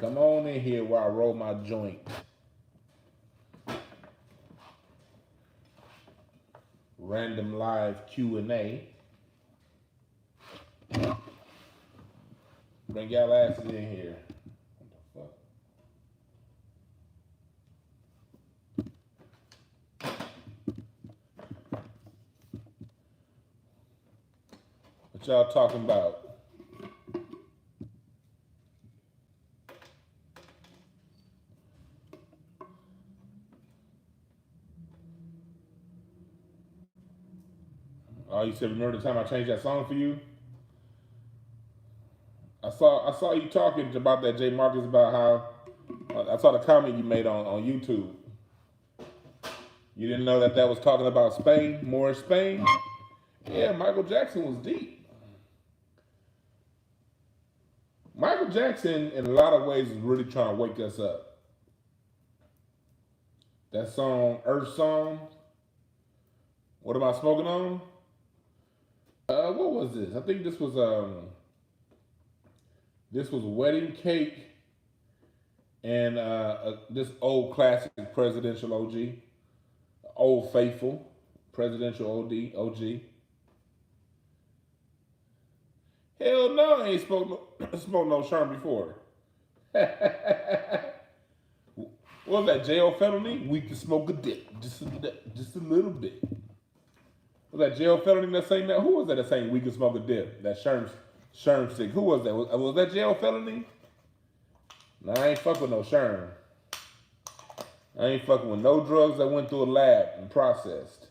Come on in here while I roll my joint. Random live Q&A. Bring y'all asses in here. What the fuck? What y'all talking about? Oh, you said remember the time I changed that song for you? I saw you talking about that, J. Marcus, about how I saw the comment you made on YouTube. You didn't know that was talking about Spain, more Spain? Yeah, Michael Jackson was deep. Michael Jackson, in a lot of ways, is really trying to wake us up. That song, Earth Song, What Am I Smoking On? What was this? I think this was Wedding Cake and this old classic presidential OG, Old Faithful presidential OG. Hell no, I ain't smoked no Sherm before. What was that, jail felony? We can smoke a dip, just a little bit. Was that jail felony that sang that? Who was that saying we can smoke a dip? That Sherm stick. Who was that? Was that jail felony? No, I ain't fucking with no Sherm. I ain't fucking with no drugs that went through a lab and processed.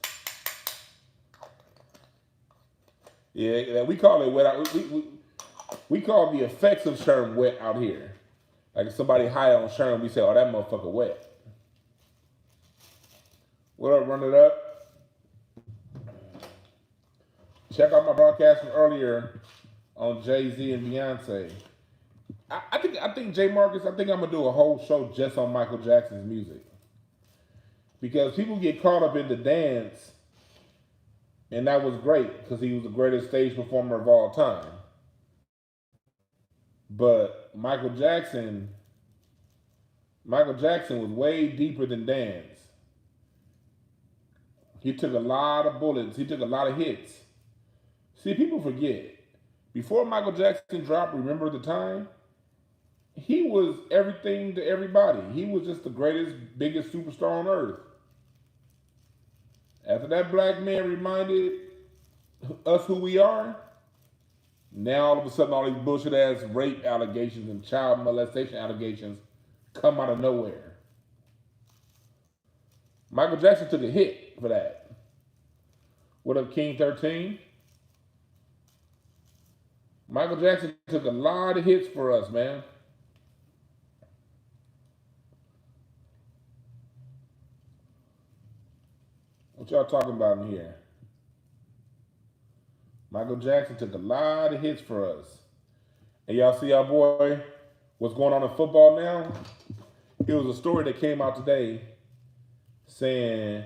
Yeah, we call it wet. We call the effects of Sherm wet out here. Like if somebody high on Sherm, we say, oh, that motherfucker wet. What up, run it up? Check out my broadcast from earlier on Jay-Z and Beyonce. I think J. Marcus, I think I'm gonna do a whole show just on Michael Jackson's music. Because people get caught up in the dance, and that was great because he was the greatest stage performer of all time. But Michael Jackson was way deeper than dance. He took a lot of bullets. He took a lot of hits. See, people forget. Before Michael Jackson dropped Remember the Time, he was everything to everybody. He was just the greatest, biggest superstar on earth. After that black man reminded us who we are, now all of a sudden all these bullshit ass rape allegations and child molestation allegations come out of nowhere. Michael Jackson took a hit for that. What up, King 13? Michael Jackson took a lot of hits for us, man. What y'all talking about in here? Michael Jackson took a lot of hits for us. And y'all see our boy, what's going on in football now? It was a story that came out today saying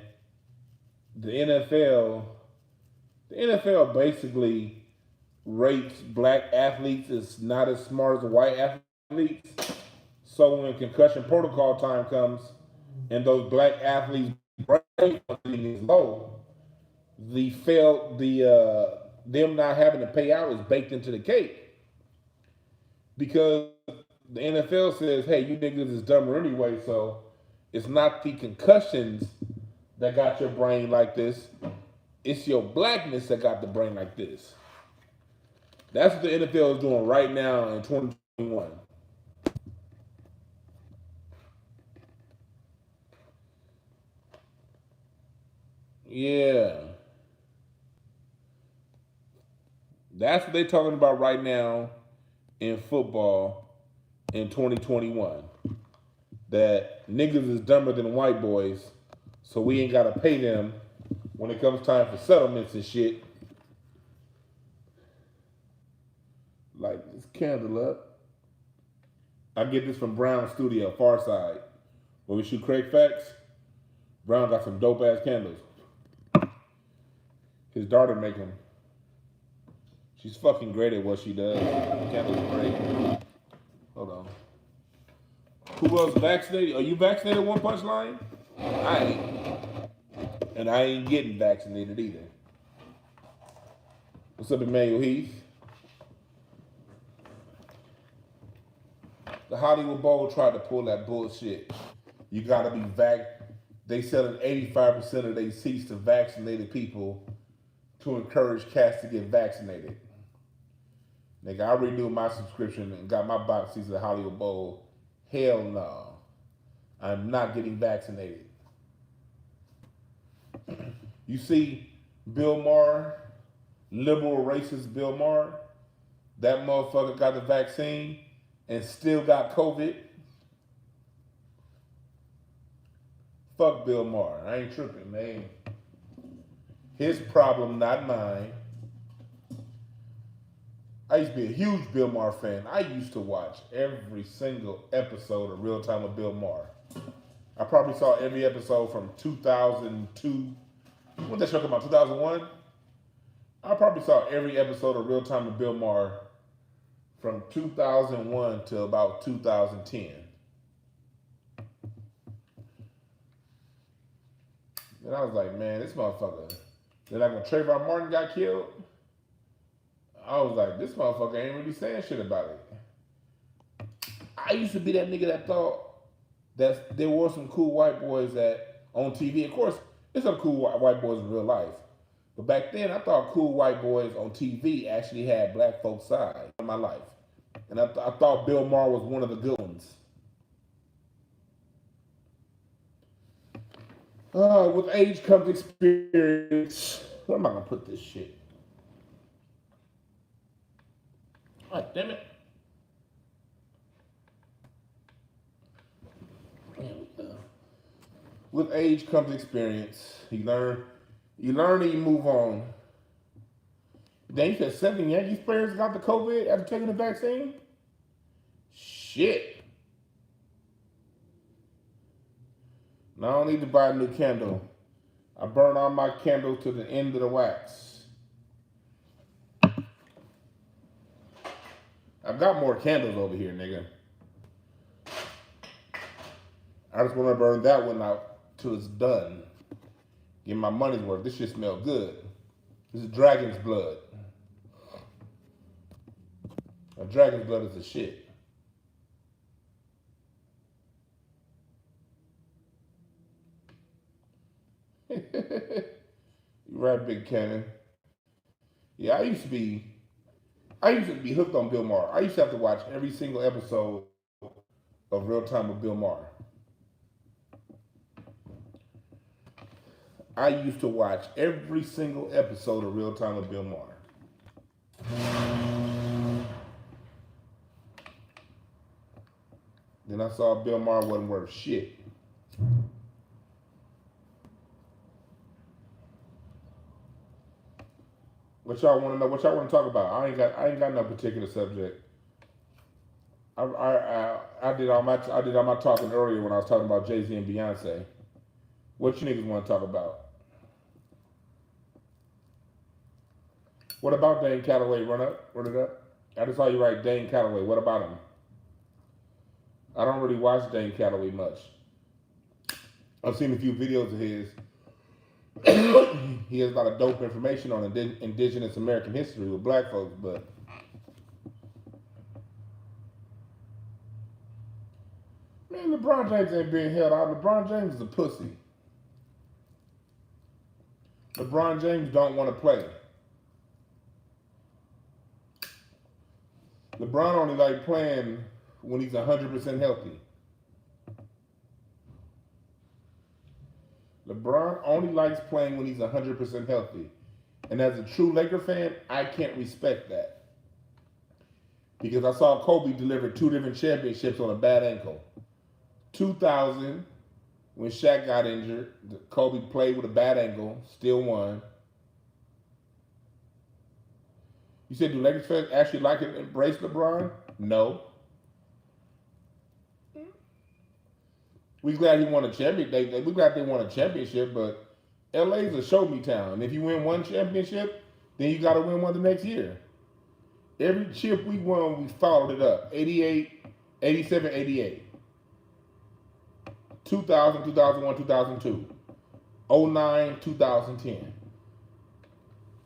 the NFL basically rates black athletes as not as smart as white athletes. So when concussion protocol time comes and those black athletes' brain function is low, them not having to pay out is baked into the cake. Because the NFL says, hey, you niggas is dumber anyway, so it's not the concussions that got your brain like this. It's your blackness that got the brain like this. That's what the NFL is doing right now in 2021. Yeah. That's what they're talking about right now in football in 2021. That niggas is dumber than white boys, so we ain't got to pay them when it comes time for settlements and shit. Light this candle up. I get this from Brown Studio, Far Side, where we shoot Craig Facts. Brown got some dope ass candles. His daughter make them. She's fucking great at what she does. The candles are great. Hold on. Who else vaccinated? Are you vaccinated, One Punch Line? I ain't. And I ain't getting vaccinated either. What's up, Emmanuel Heath? The Hollywood Bowl tried to pull that bullshit. You gotta be They selling 85% of their seats to vaccinated people to encourage cats to get vaccinated. Nigga, I renewed my subscription and got my box seats at the Hollywood Bowl. Hell no. I'm not getting vaccinated. You see Bill Maher, liberal racist Bill Maher, that motherfucker got the vaccine and still got COVID. Fuck Bill Maher. I ain't tripping, man. His problem, not mine. I used to be a huge Bill Maher fan. I used to watch every single episode of Real Time with Bill Maher. I probably saw every episode from 2002. When that show come out, 2001? I probably saw every episode of Real Time with Bill Maher from 2001 to about 2010. And I was like, man, this motherfucker. Then like when Trayvon Martin got killed, I was like, this motherfucker ain't really saying shit about it. I used to be that nigga that thought that there were some cool white boys that on TV. Of course, there's some cool white boys in real life. But back then, I thought cool white boys on TV actually had black folks' side in my life. And I thought Bill Maher was one of the good ones. With age comes experience. Where am I going to put this shit? God damn it. There we go. With age comes experience. You learn and you move on. Then you said 7 Yankees players got the COVID after taking the vaccine? Shit. Now I don't need to buy a new candle. I burn all my candles to the end of the wax. I've got more candles over here, nigga. I just want to burn that one out till it's done. Get my money's worth. This shit smells good. This is dragon's blood. A dragon's blood is the shit. You're right, Big Cannon. Yeah, I used to be hooked on Bill Maher. I used to have to watch every single episode of Real Time with Bill Maher. I used to watch every single episode of Real Time with Bill Maher. Then I saw Bill Maher wasn't worth shit. What y'all want to know? What y'all want to talk about? I ain't got no particular subject. I did all my talking earlier when I was talking about Jay-Z and Beyonce. What you niggas want to talk about? What about Dane Calloway? Run it up. I just saw you write Dane Calloway. What about him? I don't really watch Dane Calloway much. I've seen a few videos of his. He has a lot of dope information on Indigenous American history with black folks, but man, LeBron James ain't being held out. LeBron James is a pussy. LeBron James don't want to play. LeBron only like playing when he's 100% healthy. LeBron only likes playing when he's 100% healthy. And as a true Laker fan, I can't respect that. Because I saw Kobe deliver 2 different championships on a bad ankle. 2000, when Shaq got injured, Kobe played with a bad ankle, still won. You said, do Lakers fans actually like and embrace LeBron? No. We glad he won a championship. We glad they won a championship, but LA's a show me town. And if you win one championship, then you got to win one the next year. Every chip we won, we followed it up. 88, 87, 88. 2000, 2001, 2002, 09, 2010.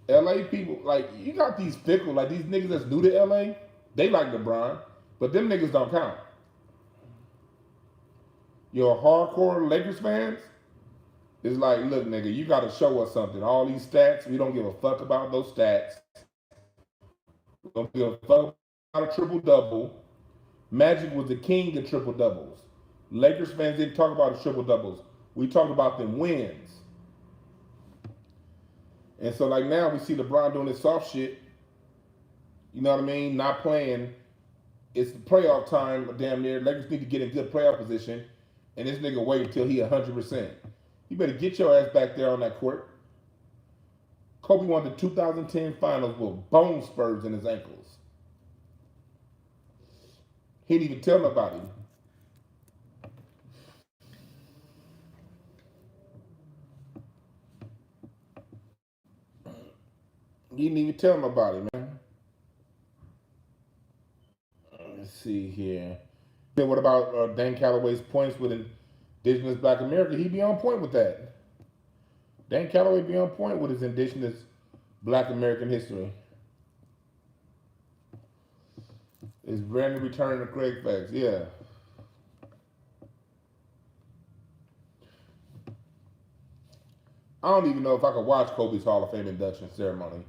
LA people, like, you got these fickle, like these niggas that's new to LA, they like LeBron, but them niggas don't count. Your hardcore Lakers fans, it's like, look, nigga, you got to show us something. All these stats, we don't give a fuck about those stats. We don't give a fuck about a triple-double. Magic was the king of triple-doubles. Lakers fans didn't talk about the triple-doubles. We talked about them wins. And so, like, now we see LeBron doing this soft shit. You know what I mean? Not playing. It's the playoff time, damn near. Lakers need to get in good playoff position. And this nigga wait until he 100%. You better get your ass back there on that court. Kobe won the 2010 finals with bone spurs in his ankles. He didn't even tell nobody. He didn't even tell nobody, man. Let's see here. Then what about Dan Calloway's points with Indigenous Black America? He be on point with that. Dan Calloway be on point with his Indigenous Black American history. It's Brandon returning to Craig Facts, yeah. I don't even know if I could watch Kobe's Hall of Fame induction ceremony.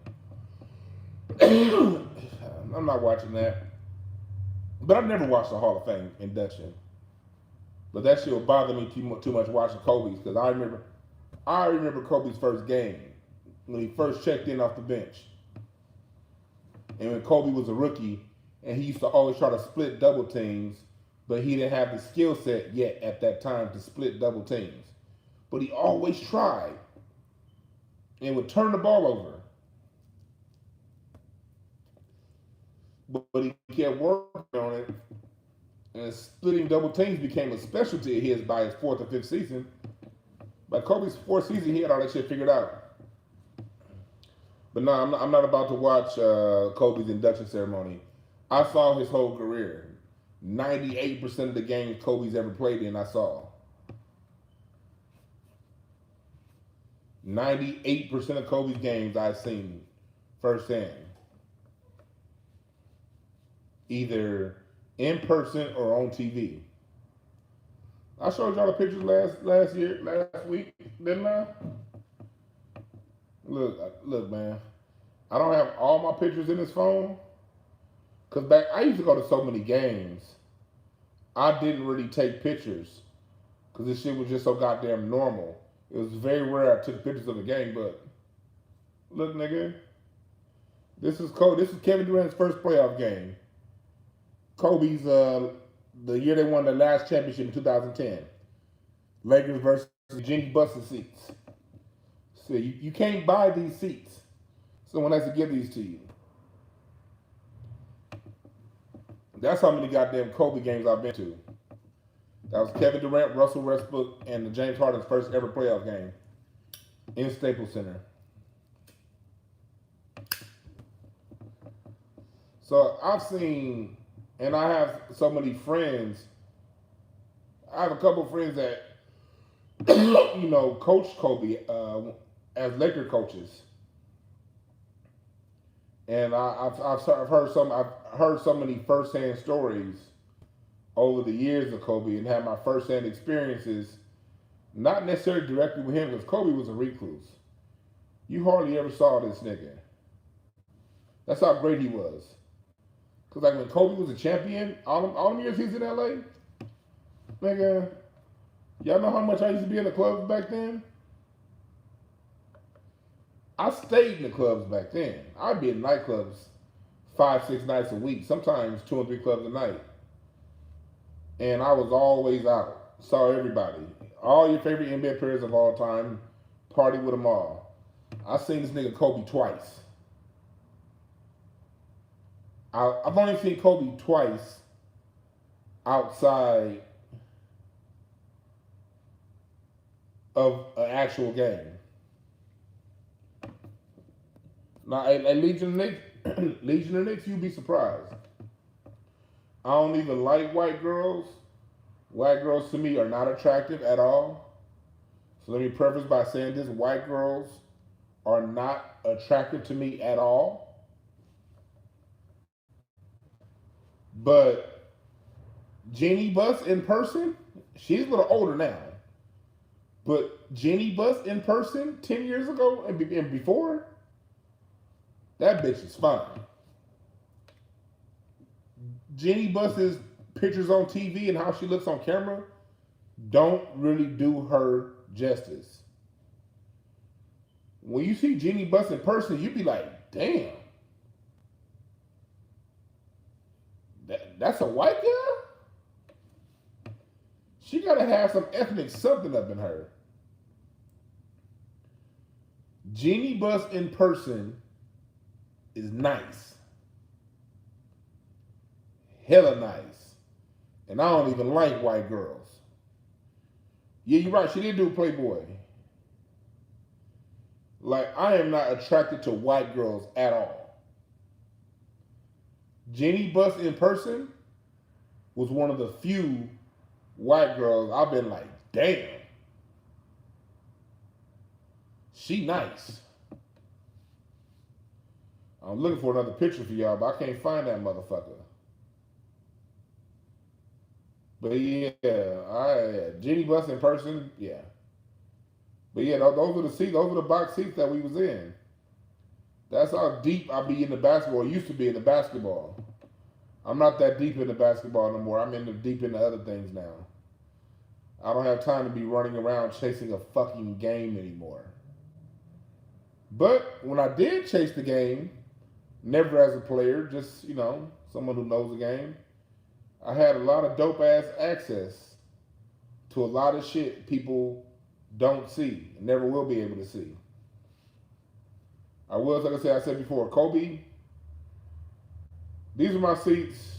I'm not watching that. But I've never watched the Hall of Fame induction. But that shit will bother me too much watching Kobe's, because I remember Kobe's first game when he first checked in off the bench. And when Kobe was a rookie, and he used to always try to split double teams, but he didn't have the skill set yet at that time to split double teams. But he always tried and would turn the ball over. But he kept working on it, and splitting double teams became a specialty of his by his fourth or fifth season. By Kobe's fourth season, he had all that shit figured out. But no, I'm not about to watch Kobe's induction ceremony. I saw his whole career. 98% of the games Kobe's ever played in, I saw. 98% of Kobe's games I've seen firsthand. Either in person or on TV. I showed y'all the pictures last week, didn't I? Look, man. I don't have all my pictures in this phone. Cause I used to go to so many games. I didn't really take pictures. Cause this shit was just so goddamn normal. It was very rare I took pictures of the game, but look, nigga. This is Kevin Durant's first playoff game. Kobe's the year they won the last championship in 2010. Lakers versus Jenny Buster seats. So you can't buy these seats. Someone has to give these to you. That's how many goddamn Kobe games I've been to. That was Kevin Durant, Russell Westbrook, and James Harden's first ever playoff game in Staples Center. So I've seen, and I have so many friends. I have a couple of friends that, coach Kobe as Laker coaches, and I've heard so many firsthand stories over the years of Kobe, and had my firsthand experiences, not necessarily directly with him, because Kobe was a recluse. You hardly ever saw this nigga. That's how great he was. Because like when Kobe was a champion, all them years he was in LA, nigga, y'all know how much I used to be in the clubs back then? I stayed in the clubs back then. I'd be in nightclubs 5-6 nights a week, sometimes 2 or 3 clubs a night. And I was always out. Saw everybody. All your favorite NBA players of all time, party with them all. I seen this nigga Kobe twice. I've only seen Kobe twice outside of an actual game. Now, at Legion of Knicks, you'd be surprised. I don't even like white girls, White girls to me are not attractive at all. So let me preface by saying this: white girls are not attractive to me at all. But Jeannie Buss in person, she's a little older now. But Jeannie Buss in person 10 years ago and before, that bitch is fine. Jeannie Buss's pictures on TV and how she looks on camera don't really do her justice. When you see Jeannie Buss in person, you be like, damn. That's a white girl? She gotta have some ethnic something up in her. Jeannie Buss in person is nice. Hella nice. And I don't even like white girls. Yeah, you're right. She did do Playboy. Like, I am not attracted to white girls at all. Jeannie Buss in person was one of the few white girls I've been like, damn. She nice. I'm looking for another picture for y'all, but I can't find that motherfucker. But yeah, Jeannie Buss in person, yeah. But yeah, those are the seats, those are the box seats that we was in. That's how deep I be in the basketball. Used to be in the basketball. I'm not that deep in the basketball no more. I'm deep into other things now. I don't have time to be running around chasing a fucking game anymore. But when I did chase the game, never as a player, just, someone who knows the game, I had a lot of dope ass access to a lot of shit people don't see and never will be able to see. Like I said before, Kobe, these are my seats.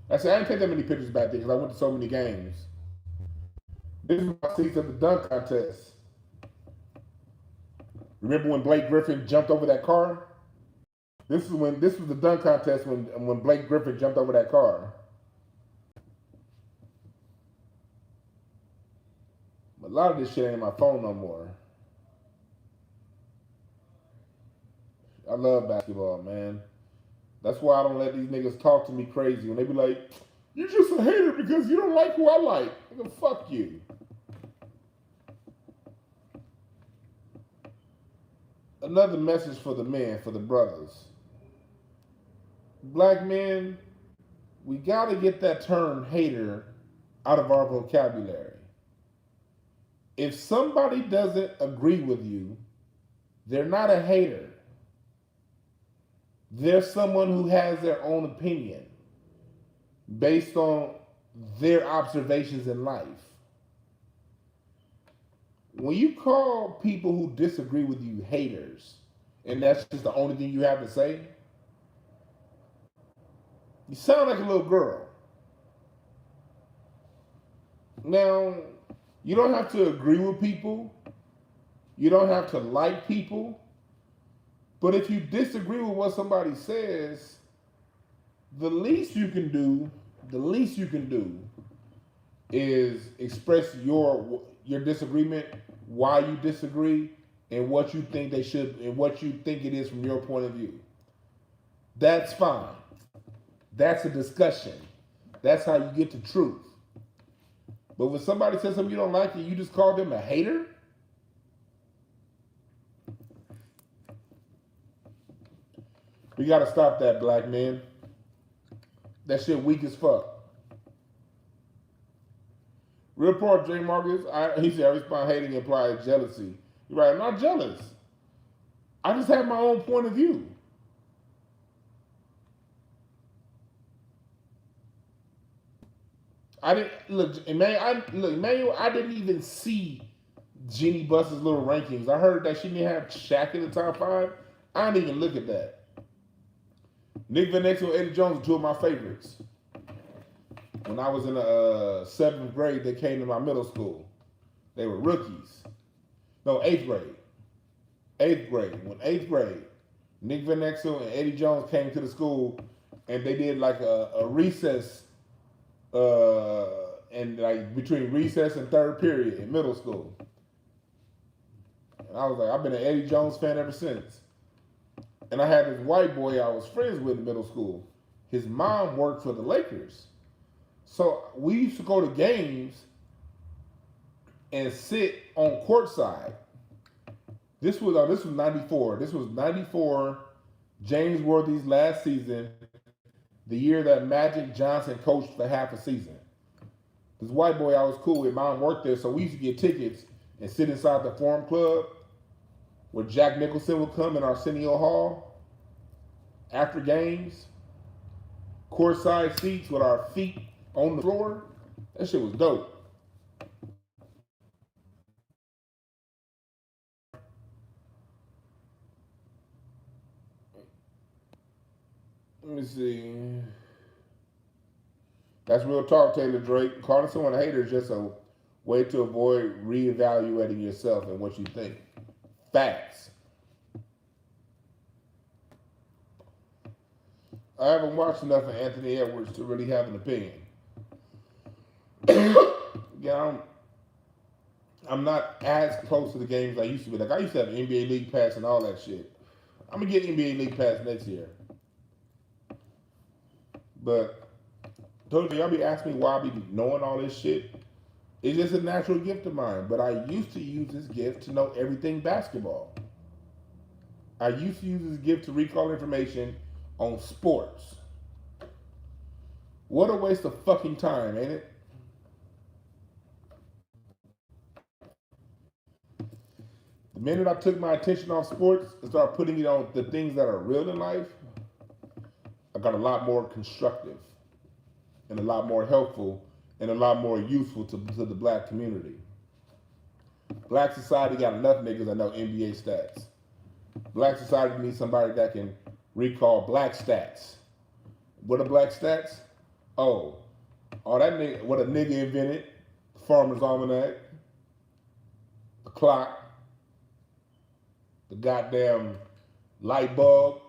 I didn't take that many pictures back then because I went to so many games. These are my seats at the dunk contest. Remember when Blake Griffin jumped over that car? This was the dunk contest when Blake Griffin jumped over that car. A lot of this shit ain't in my phone no more. I love basketball, man. That's why I don't let these niggas talk to me crazy. When they be like, you're just a hater because you don't like who I like. Nigga, fuck you. Another message for the men, for the brothers. Black men, we gotta get that term hater out of our vocabulary. If somebody doesn't agree with you, they're not a hater. They're someone who has their own opinion based on their observations in life. When you call people who disagree with you haters, and that's just the only thing you have to say, you sound like a little girl. Now, you don't have to agree with people. You don't have to like people. But if you disagree with what somebody says, the least you can do is express your disagreement, why you disagree, and what you think they should, and what you think it is from your point of view. That's fine. That's a discussion. That's how you get the truth. But when somebody says something you don't like and you just call them a hater, we gotta stop that, black men. That shit weak as fuck. Real part, J. Marcus, he said, I respond hating implies jealousy. You're right, I'm not jealous. I just have my own point of view. Emmanuel, I didn't even see Jeannie Buss's little rankings. I heard that she didn't have Shaq in the top 5. I didn't even look at that. Nick Van Exel and Eddie Jones are two of my favorites. When I was in the 7th grade, they came to my middle school. They were rookies. No, 8th grade. 8th grade. When 8th grade, Nick Van Exel and Eddie Jones came to the school and they did like a recess and like between recess and third period in middle school. And I was like, I've been an Eddie Jones fan ever since. And I had this white boy I was friends with in middle school. His mom worked for the Lakers. So we used to go to games and sit on courtside. This was 94. This was 94, James Worthy's last season, the year that Magic Johnson coached for half a season. This white boy I was cool with, mom worked there, so we used to get tickets and sit inside the Forum Club where Jack Nicholson would come in Arsenio Hall after games, courtside seats with our feet on the floor. That shit was dope. Let me see. That's real talk, Taylor Drake. Calling someone a hater is just a way to avoid reevaluating yourself and what you think. Facts. I haven't watched enough of Anthony Edwards to really have an opinion. Yeah, I'm not as close to the games I used to be. Like, I used to have NBA League Pass and all that shit. I'm going to get NBA League Pass next year. But told you, y'all be asking me why I be knowing all this shit. It's just a natural gift of mine. But I used to use this gift to know everything basketball. I used to use this gift to recall information on sports. What a waste of fucking time, ain't it? The minute I took my attention off sports and started putting it on the things that are real in life, I got a lot more constructive and a lot more helpful and a lot more useful to the black community. Black society got enough niggas that know NBA stats. Black society needs somebody that can recall black stats. What are black stats? Oh, that nigga, what a nigga invented, the Farmer's Almanac, the clock, the goddamn light bulb.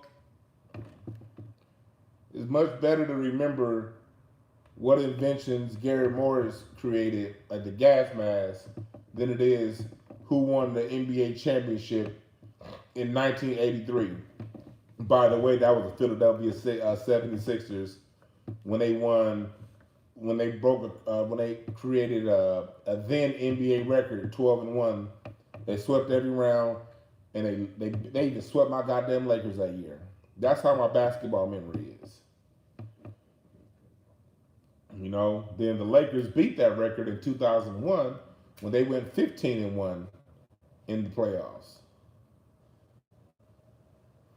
It's much better to remember what inventions Gary Morris created, like the gas mask, than it is who won the NBA championship in 1983. By the way, that was the Philadelphia 76ers when they won, when they created a then NBA record, 12-1. They swept every round, and they even swept my goddamn Lakers that year. That's how my basketball memory is. You know, then the Lakers beat that record in 2001 when they went 15-1 in the playoffs.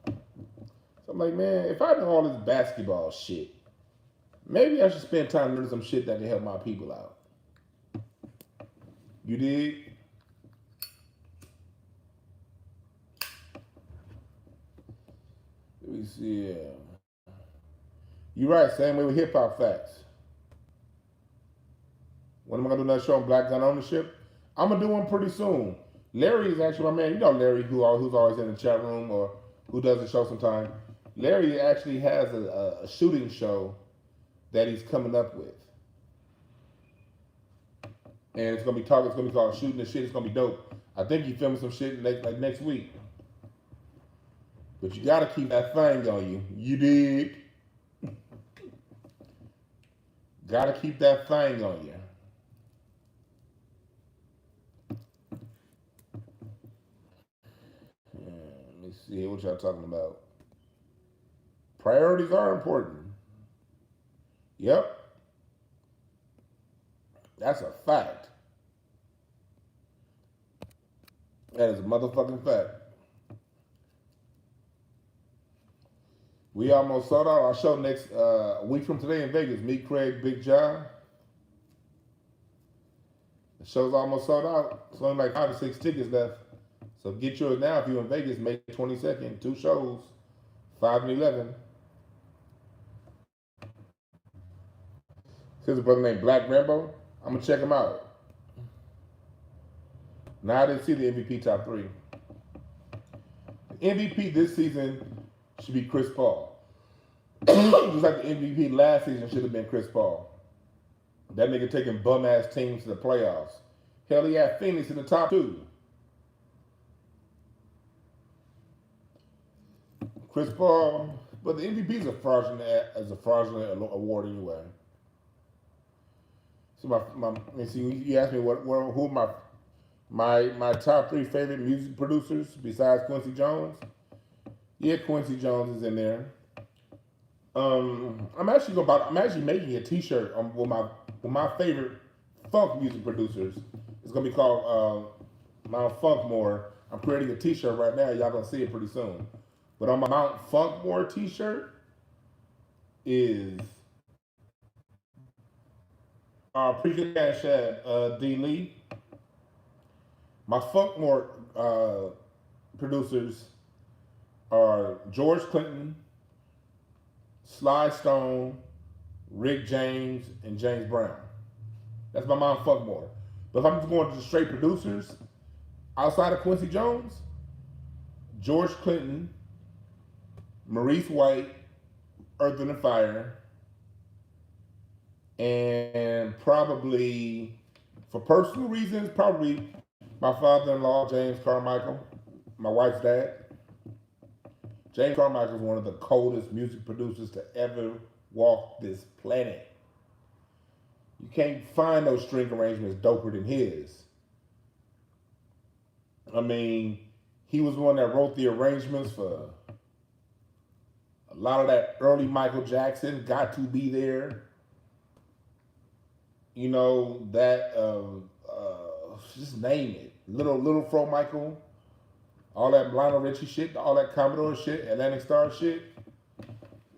So I'm like, man, if I know all this basketball shit, maybe I should spend time learning some shit that can help my people out. You dig? Let me see. You're right, same way with hip hop facts. When am I gonna do another show on black gun ownership? I'm gonna do one pretty soon. Larry is actually my man. You know Larry, who's always in the chat room or who does the show sometime. Larry actually has a shooting show that he's coming up with, and it's gonna be called Shooting the Shit. It's gonna be dope. I think he's filming some shit next week. But you gotta keep that thing on you. You dig? Gotta keep that thing on you. Let me see what y'all talking about. Priorities are important. Yep. That's a fact. That is a motherfucking fact. We almost sold out our show next week from today in Vegas. Meet Craig, Big John. The show's almost sold out. It's only like 5 or 6 tickets left. So get yours now if you're in Vegas. May 22nd. 2 shows, 5 and 11. Here's a brother named Black Rambo. I'm going to check him out. Now, I didn't see the MVP top 3. The MVP this season should be Chris Paul. Just like the MVP last season should have been Chris Paul. That nigga taking bum ass teams to the playoffs. Hell, he had Phoenix in the top 2. Chris Paul, but the MVP is a fraudulent award anyway. So you asked me who my top 3 favorite music producers besides Quincy Jones. Yeah, Quincy Jones is in there. I'm actually making a T-shirt with my favorite funk music producers. It's gonna be called Mount Funkmore. I'm creating a T-shirt right now. Y'all gonna see it pretty soon. But on my Mount Funkmore T-shirt is Preacher Cash D. Lee. My Funkmore producers are George Clinton, Sly Stone, Rick James, and James Brown. That's my Mount Funkmore. But if I'm just going to the straight producers, outside of Quincy Jones, George Clinton, Maurice White, Earth, Wind & Fire, and probably, for personal reasons, probably my father-in-law, James Carmichael, my wife's dad. James Carmichael is one of the coldest music producers to ever walk this planet. You can't find those string arrangements doper than his. I mean, he was the one that wrote the arrangements for a lot of that early Michael Jackson, Got to Be There. You know, that, just name it. Little Fro Michael, all that Lionel Richie shit, all that Commodore shit, Atlantic Star shit.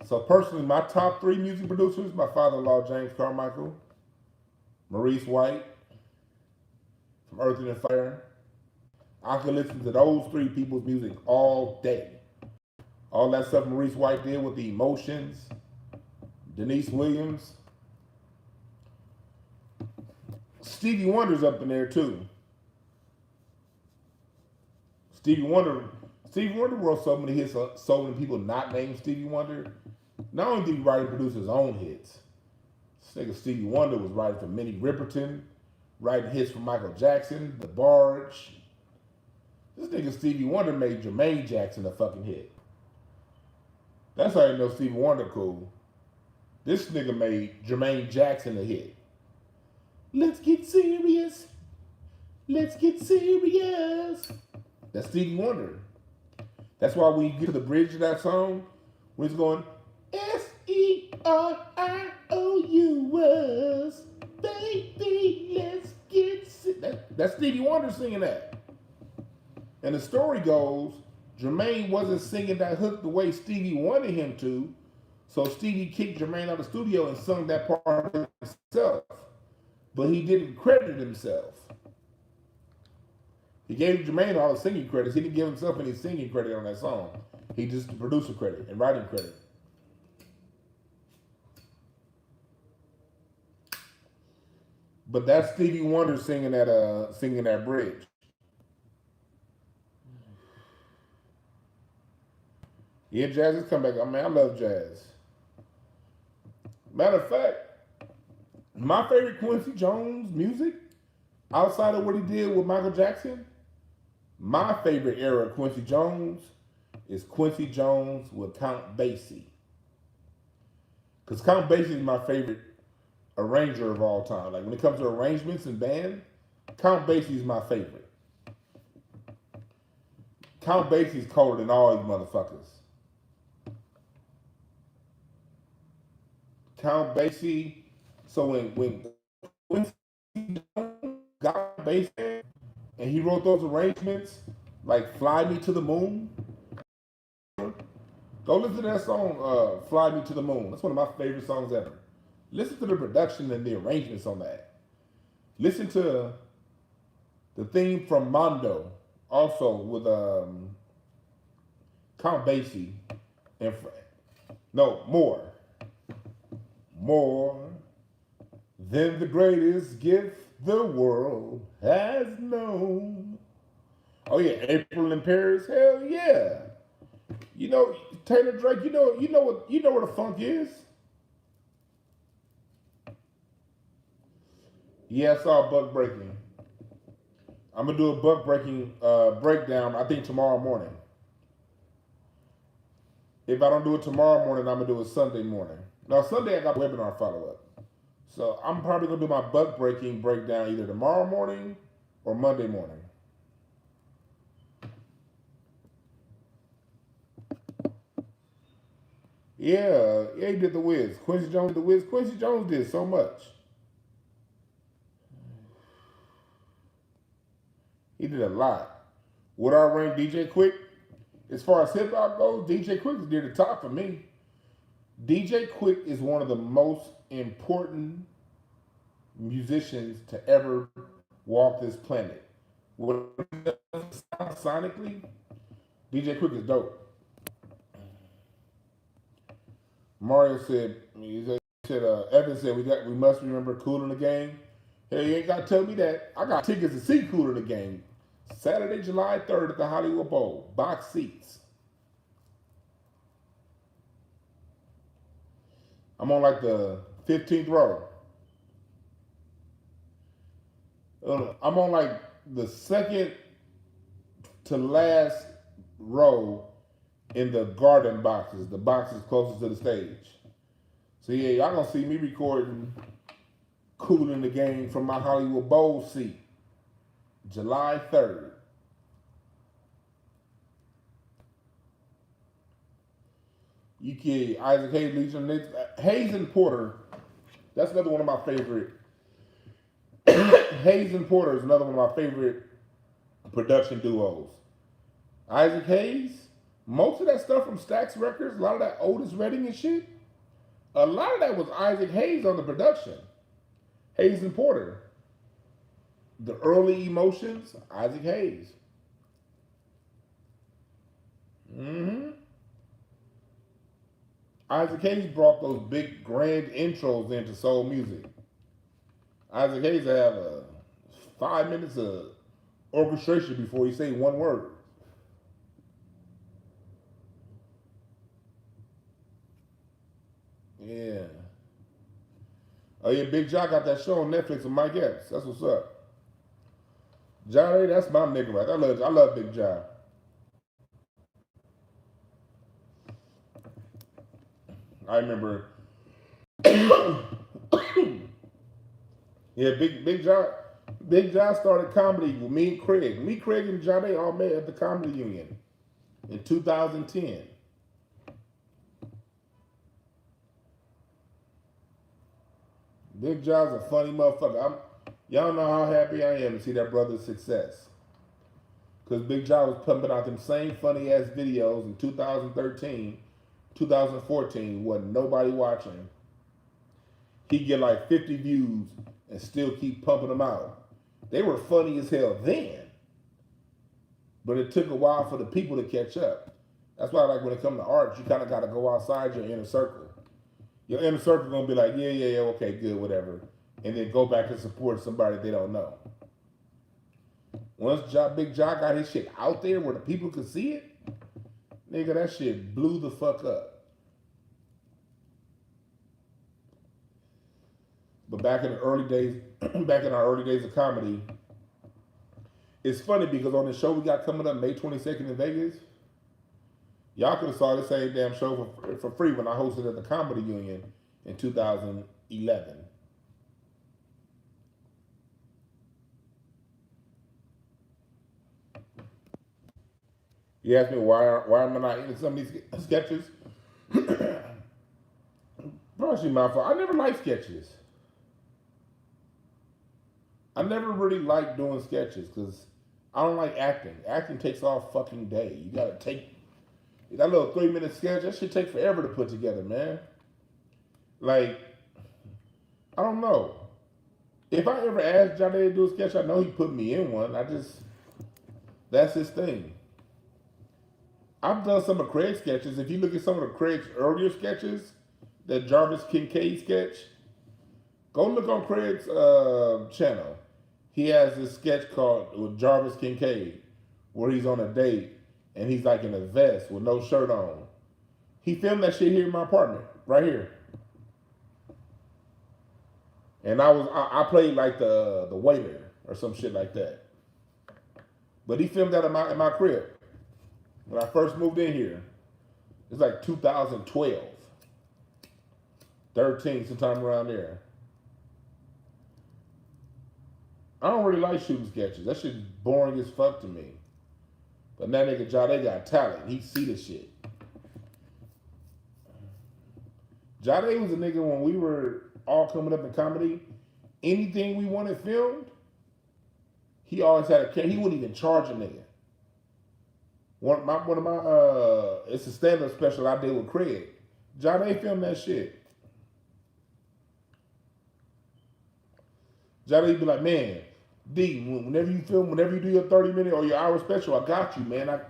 So personally, my top 3 music producers, my father-in-law, James Carmichael, Maurice White, from Earth, Wind & Fire. I could listen to those 3 people's music all day. All that stuff Maurice White did with the Emotions, Denise Williams. Stevie Wonder's up in there too. Stevie Wonder wrote so many hits, so many people not named Stevie Wonder. Not only did he write and produce his own hits, this nigga Stevie Wonder was writing for Minnie Riperton, writing hits for Michael Jackson, The Barge. This nigga Stevie Wonder made Jermaine Jackson a fucking hit. That's how you know Stevie Wonder cool. This nigga made Jermaine Jackson a hit. Let's get serious. Let's get serious. That's Stevie Wonder. That's why when you get to the bridge of that song, when it's going, S-E-R-I-O-U-S, baby, let's get serious. That's Stevie Wonder singing that. And the story goes, Jermaine wasn't singing that hook the way Stevie wanted him to, so Stevie kicked Jermaine out of the studio and sung that part himself. But he didn't credit himself. He gave Jermaine all the singing credits. He didn't give himself any singing credit on that song. He just the producer credit and writing credit. But that's Stevie Wonder singing that bridge. Yeah, jazz has come back. I mean, I love jazz. Matter of fact, my favorite Quincy Jones music, outside of what he did with Michael Jackson, my favorite era of Quincy Jones is Quincy Jones with Count Basie. Because Count Basie is my favorite arranger of all time. Like when it comes to arrangements and band, Count Basie is my favorite. Count Basie's colder than all these motherfuckers. Count Basie. So when Quincy got Basie and he wrote those arrangements, like "Fly Me to the Moon," go listen to that song, "Fly Me to the Moon." That's one of my favorite songs ever. Listen to the production and the arrangements on that. Listen to the theme from Mondo, also with Count Basie and more than the greatest gift the world has known. Oh yeah, April in Paris, hell yeah. You know, Taylor Drake, you know what the funk is? Yeah, I saw buck breaking. I'm gonna do a buck breaking breakdown. I think tomorrow morning. If I don't do it tomorrow morning, I'm gonna do it Sunday morning. Now Sunday I got a webinar follow up, so I'm probably gonna do my buck breaking breakdown either tomorrow morning or Monday morning. Yeah, he did the Wiz. Quincy Jones did the Wiz. Quincy Jones did so much. He did a lot. Would I rank DJ Quick? As far as hip hop goes, DJ Quick is near the top for me. DJ Quick is one of the most important musicians to ever walk this planet. What sonically, DJ Quick is dope. Mario said, Evan said we must remember Kool in the Game. Hey, you ain't got to tell me that. I got tickets to see Kool in the Game. Saturday, July 3rd at the Hollywood Bowl. Box seats. I'm on like the 15th row. I'm on like the second to last row in the garden boxes, the boxes closest to the stage. So yeah, y'all gonna see me recording Kool in the Game from my Hollywood Bowl seat, July 3rd. You kid, Isaac Hayes, Legion, Hayes and Porter. That's another one of my favorite. Hayes and Porter is another one of my favorite production duos. Isaac Hayes, most of that stuff from Stax Records, a lot of that Otis Redding and shit, a lot of that was Isaac Hayes on the production. Hayes and Porter. The early Emotions, Isaac Hayes. Isaac Hayes brought those big grand intros into soul music. Isaac Hayes have 5 minutes of orchestration before he say one word. Yeah. Oh yeah, Big Jock got that show on Netflix with Mike Epps. That's what's up. John A, that's my nigga right. I love Big Jock. I remember. Yeah, Big Jock. Big Jock started comedy with me and Craig. Me, Craig, and John A all met at the Comedy Union in 2010. Big Jock's a funny motherfucker. Y'all know how happy I am to see that brother's success. Because Big Jock was pumping out them same funny ass videos in 2013, 2014, wasn't nobody watching. He'd get like 50 views and still keep pumping them out. They were funny as hell then. But it took a while for the people to catch up. That's why, like, when it comes to art, you kind of got to go outside your inner circle. Your inner circle going to be like, yeah, okay, good, whatever. And then go back and support somebody they don't know. Once Big Jock got his shit out there where the people could see it, nigga, that shit blew the fuck up. But back in the early days, back in our early days of comedy, it's funny because on the show we got coming up May 22nd in Vegas, y'all could have saw the same damn show for free when I hosted at the Comedy Union in 2011. You asked me why am I not in some of these sketches? Probably my fault. I never liked sketches. I never really liked doing sketches because I don't like acting. Acting takes all fucking day. You gotta take that little 3-minute sketch. That should take forever to put together, man. Like, I don't know. If I ever asked Johnny to do a sketch, I know he put me in one. That's his thing. I've done some of Craig's sketches. If you look at some of Craig's earlier sketches, that Jarvis Kincaid sketch, go look on Craig's channel. He has this sketch called with Jarvis Kincaid, where he's on a date and he's like in a vest with no shirt on. He filmed that shit here in my apartment, right here. And I played like the waiter or some shit like that. But he filmed that in my crib when I first moved in here. It's like 2012, 13, sometime around there. I don't really like shooting sketches. That shit's boring as fuck to me. But that nigga Jade got talent. He see the shit. Jade was a nigga when we were all coming up in comedy. Anything we wanted filmed, he always had a camera. He wouldn't even charge a nigga. One of my it's a stand-up special I did with Craig. Jade filmed that shit. Jade be like, man, D, whenever you do your 30-minute or your hour special, I got you, man.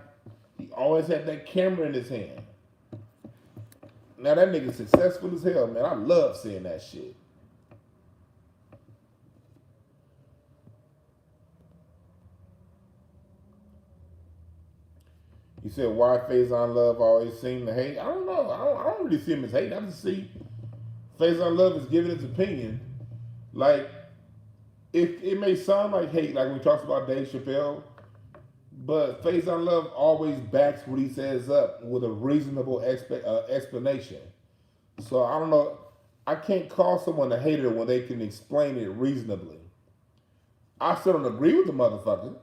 He always had that camera in his hand. Now that nigga successful as hell, man. I love seeing that shit. You said why Faison Love always seem to hate? I don't know. I don't really see him as hate. I just see Faison Love is giving his opinion. Like, it may sound like hate, like when we talked about Dave Chappelle, but Faison Love always backs what he says up with a reasonable explanation. So I don't know. I can't call someone a hater when they can explain it reasonably. I still don't agree with the motherfucker,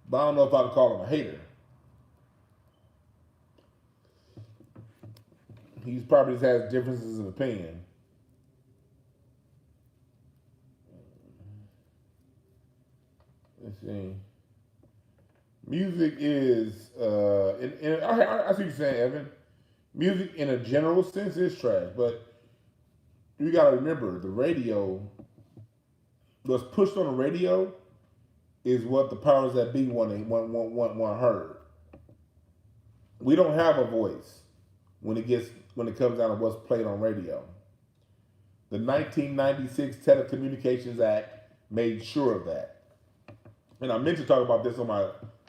but I don't know if I can call him a hater. He probably just has differences of opinion. Let's see. Music is, I see what you're saying, Evan. Music in a general sense is trash, but you gotta remember the radio, what's pushed on the radio is what the powers that be want heard. We don't have a voice when it comes down to what's played on radio. The 1996 Telecommunications Act made sure of that. And I meant to talk about this on my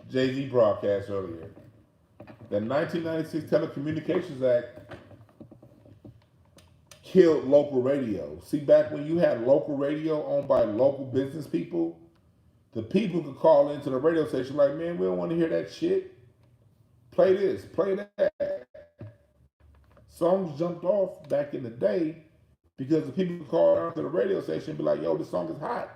Jay-Z broadcast earlier. The 1996 Telecommunications Act killed local radio. See, back when you had local radio owned by local business people, the people could call into the radio station like, man, we don't want to hear that shit. Play this, play that. Songs jumped off back in the day because the people could call out to the radio station and be like, yo, this song is hot.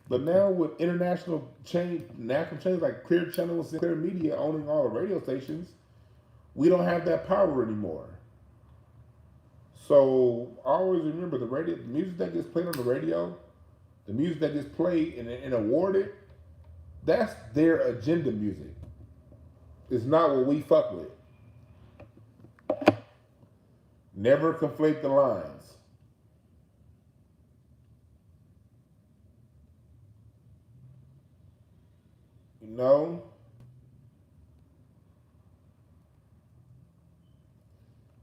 But now with national chains like Clear Channel and Clear Media owning all the radio stations, we don't have that power anymore. So I always remember the music that gets played on the radio, the music that gets played and awarded, that's their agenda music. It's not what we fuck with. Never conflate the lines. You know?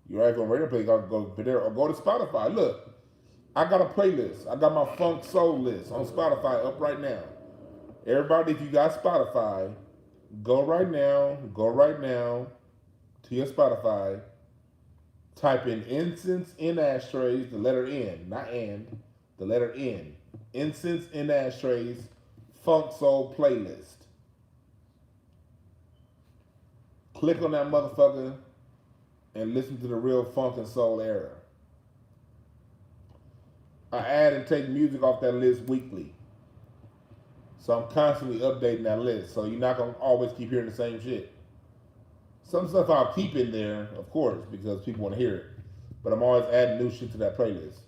You're right on radio play, go there or go to Spotify. Look, I got a playlist. I got my funk soul list on Spotify up right now. Everybody, if you got Spotify, go right now to your Spotify, type in Incense in Ashtrays, the letter N, not and, the letter N. Incense in Ashtrays, funk soul playlist. Click on that motherfucker and listen to the real funk and soul era. I add and take music off that list weekly. So I'm constantly updating that list. So you're not going to always keep hearing the same shit. Some stuff I'll keep in there, of course, because people want to hear it. But I'm always adding new shit to that playlist.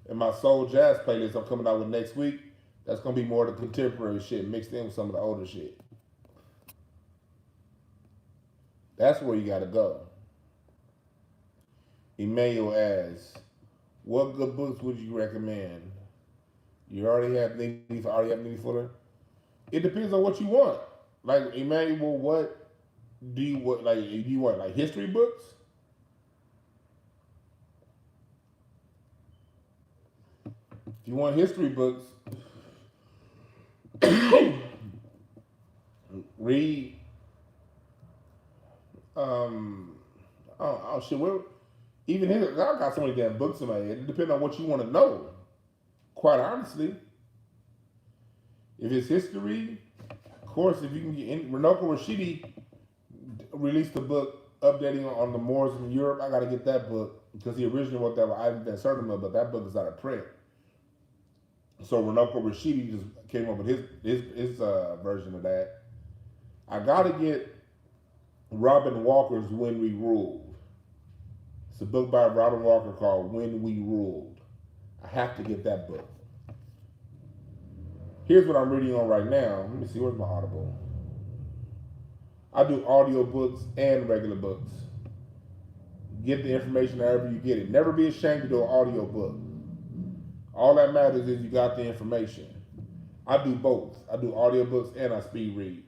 And my soul jazz playlist I'm coming out with next week, that's going to be more of the contemporary shit mixed in with some of the older shit. That's where you got to go. Emmanuel asks, what good books would you recommend? You already have Navy Fuller? It depends on what you want. Like, Emmanuel, what do you want? Like, do you want, like, history books? If you want history books, read, shit. Even here, I got so many damn books in my head. It depends on what you want to know. Quite honestly, if it's history, of course, if you can get in, Runoko Rashidi released a book updating on the Moors in Europe. I got to get that book because he originally wrote that with Ivan Van Sertima, but that book is out of print. So Runoko Rashidi just came up with his version of that. I got to get Robin Walker's When We Ruled. It's a book by Robin Walker called When We Ruled. I have to get that book. Here's what I'm reading on right now. Let me see, where's my Audible? I do audio books and regular books. Get the information however you get it. Never be ashamed to do an audio book. All that matters is you got the information. I do both. I do audio books and I speed read.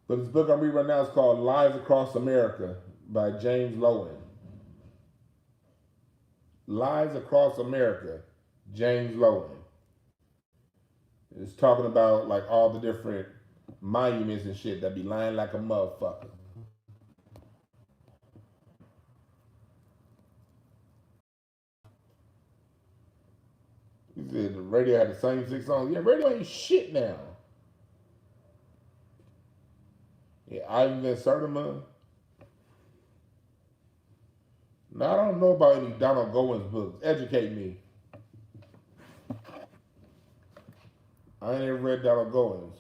But this book I'm reading right now is called Lives Across America by James Lowen. Lives Across America, James Lowen. It's talking about like all the different monuments and shit that be lying like a motherfucker. He said the radio had the same 6 songs. Yeah, radio ain't shit now. Yeah, Ivan Van Sertima. Now, I don't know about any Donald Goins books. Educate me. I ain't ever read Donald Goins.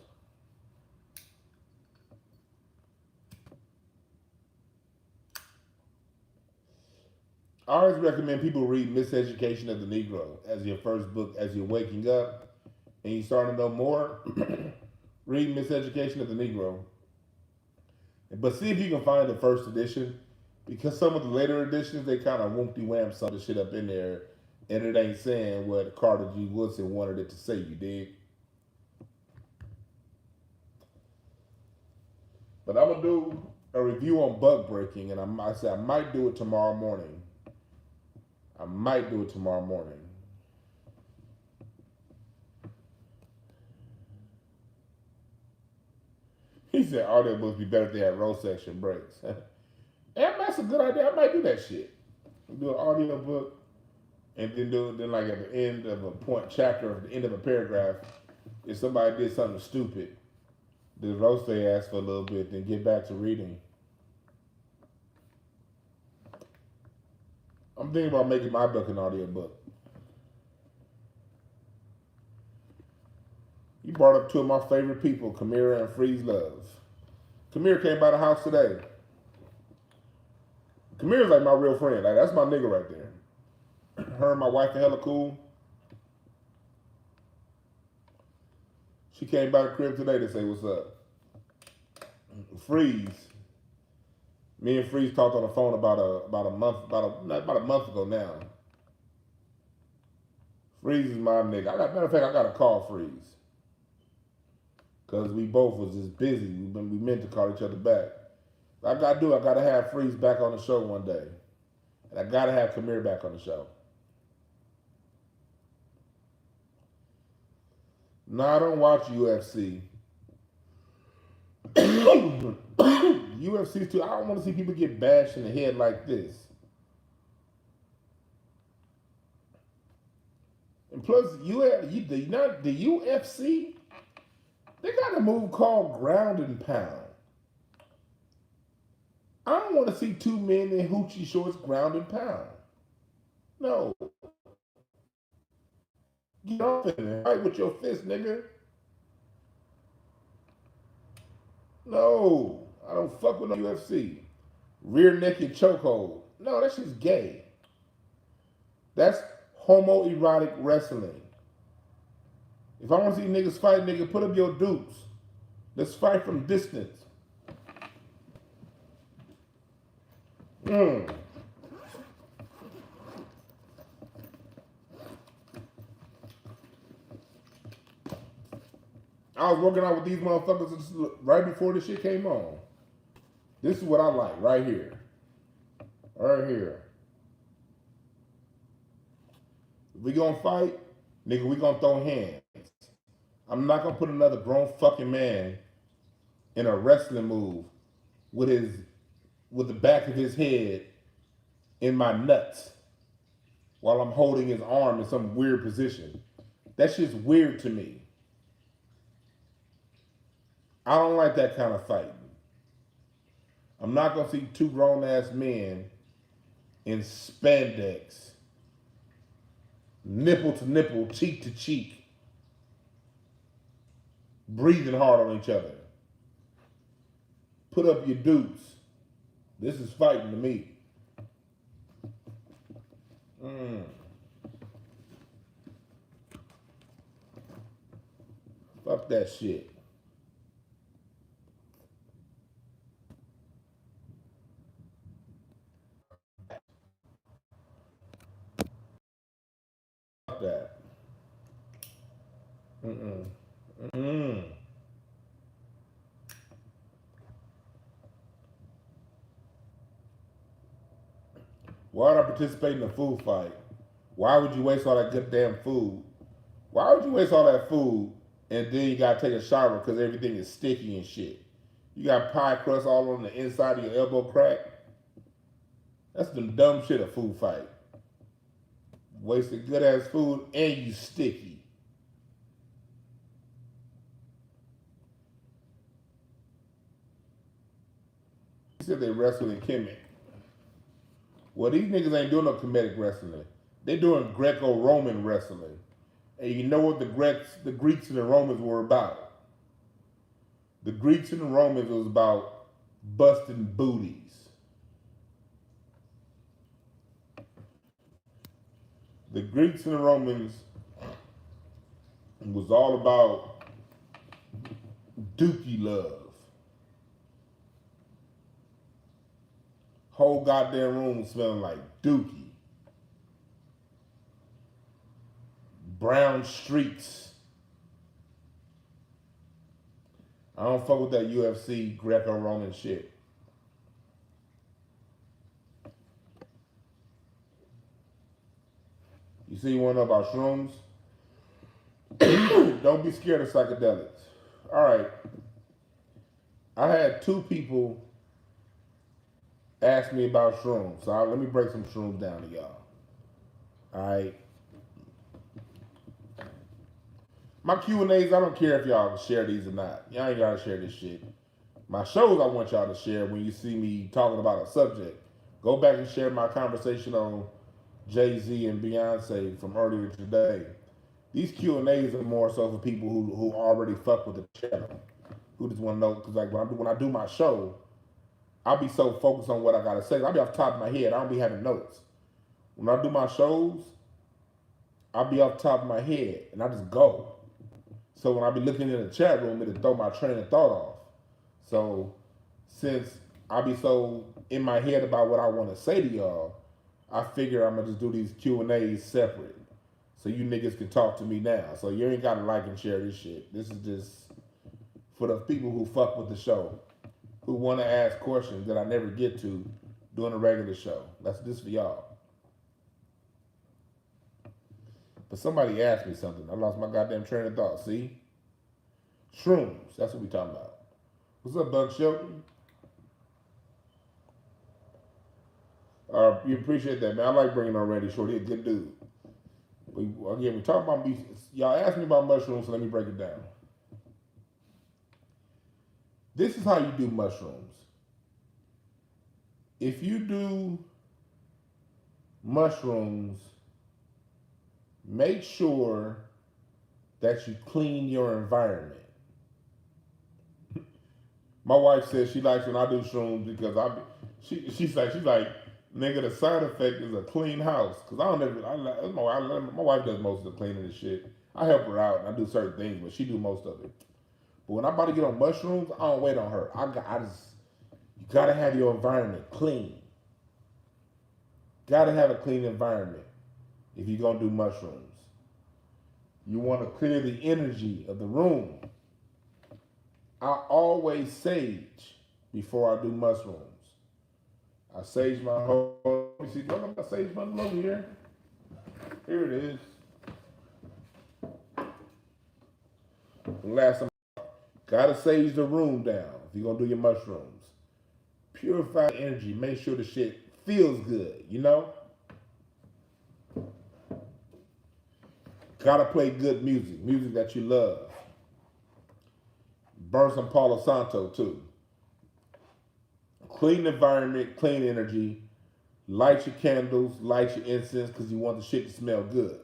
I always recommend people read Miseducation of the Negro as your first book as you're waking up and you start to know more. Read Miseducation of the Negro. But see if you can find the first edition, because some of the later editions, they kind of whoopty-wham some of the shit up in there, and it ain't saying what Carter G. Woodson wanted it to say, you dig? But I'm going to do a review on bug breaking, and I might do it tomorrow morning. I might do it tomorrow morning. He said audiobooks be better if they had row section breaks. That's a good idea. I might do that shit. Do an audiobook and then like at the end of a chapter, or at the end of a paragraph, if somebody did something stupid, then roast their ass for a little bit, then get back to reading. I'm thinking about making my book an audiobook. You brought up two of my favorite people, Kamira and Freeze Love. Kamira came by the house today. Kamira's like my real friend. Like, that's my nigga right there. Her and my wife are hella cool. She came by the crib today to say what's up. Freeze. Me and Freeze talked on the phone about a month ago now. Freeze is my nigga. Matter of fact, I got to call Freeze. Because we both was just busy. We meant to call each other back. I got to have Freeze back on the show one day. And I got to have Kamir back on the show. No, I don't watch UFC. UFC too. I don't want to see people get bashed in the head like this. And plus, the UFC, they got a move called ground and pound. I don't want to see two men in hoochie shorts ground and pound. No. Get off in there. Fight with your fist, nigga. No. I don't fuck with no UFC. Rear naked chokehold. No, that shit's gay. That's homoerotic wrestling. If I want to see niggas fight, nigga, put up your dukes. Let's fight from distance. I was working out with these motherfuckers right before this shit came on. This is what I like right here. Right here. If we gonna fight, nigga, we gonna throw hands. I'm not gonna put another grown fucking man in a wrestling move with his with the back of his head in my nuts while I'm holding his arm in some weird position. That shit's weird to me. I don't like that kind of fighting. I'm not gonna see two grown ass men in spandex, nipple to nipple, cheek to cheek, breathing hard on each other. Put up your dukes. This is fighting to me. Fuck that shit. Fuck that. Why would I participate in a food fight? Why would you waste all that good damn food? Why would you waste all that food and then you gotta take a shower because everything is sticky and shit? You got pie crust all on the inside of your elbow crack. That's the dumb shit of food fight. Wasting good ass food and you sticky. He said they wrestled in Kemet. Well, these niggas ain't doing no comedic wrestling. They doing Greco-Roman wrestling. And you know what the Greeks and the Romans were about? The Greeks and the Romans was about busting booties. The Greeks and the Romans was all about dookie love. Whole goddamn room smelling like dookie. Brown streaks. I don't fuck with that UFC Greco-Roman shit. You see one about shrooms? Don't be scared of psychedelics. All right. I had two people ask me about shrooms. So let me break some shrooms down to y'all. All right. My Q&As, I don't care if y'all share these or not. Y'all ain't gotta share this shit. My shows I want y'all to share when you see me talking about a subject. Go back and share my conversation on Jay-Z and Beyonce from earlier today. These Q&As are more so for people who already fuck with the channel. Who just want to know, because like when I do my show, I'll be so focused on what I gotta say. I'll be off the top of my head. I don't be having notes. When I do my shows, I'll be off the top of my head and I just go. So when I be looking in the chat room, it'll throw my train of thought off. So since I be so in my head about what I want to say to y'all, I figure I'm gonna just do these Q&As separate. So you niggas can talk to me now. So you ain't gotta like and share this shit. This is just for the people who fuck with the show, who want to ask questions that I never get to during a regular show. That's this for y'all. But somebody asked me something. I lost my goddamn train of thought. See? Shrooms. That's what we talking about. What's up, Doug Shelton? You appreciate that, man. I like bringing on Randy Short. He's a good dude. Again, we talk about y'all asked me about mushrooms, so let me break it down. This is how you do mushrooms. If you do mushrooms, make sure that you clean your environment. My wife says she likes when I do shrooms because she's like, nigga, the side effect is a clean house. Cause my wife does most of the cleaning and shit. I help her out and I do certain things, but she do most of it. But when I'm about to get on mushrooms, I don't wait on her. You gotta have your environment clean. Gotta have a clean environment if you're gonna do mushrooms. You wanna clear the energy of the room. I always sage before I do mushrooms. I sage my whole, let me see, look, I got sage button over here. Here it is. Last time, gotta sage the room down if you're gonna do your mushrooms. Purify energy. Make sure the shit feels good, you know? Gotta play good music. Music that you love. Burn some Palo Santo too. Clean environment, clean energy. Light your candles, light your incense because you want the shit to smell good.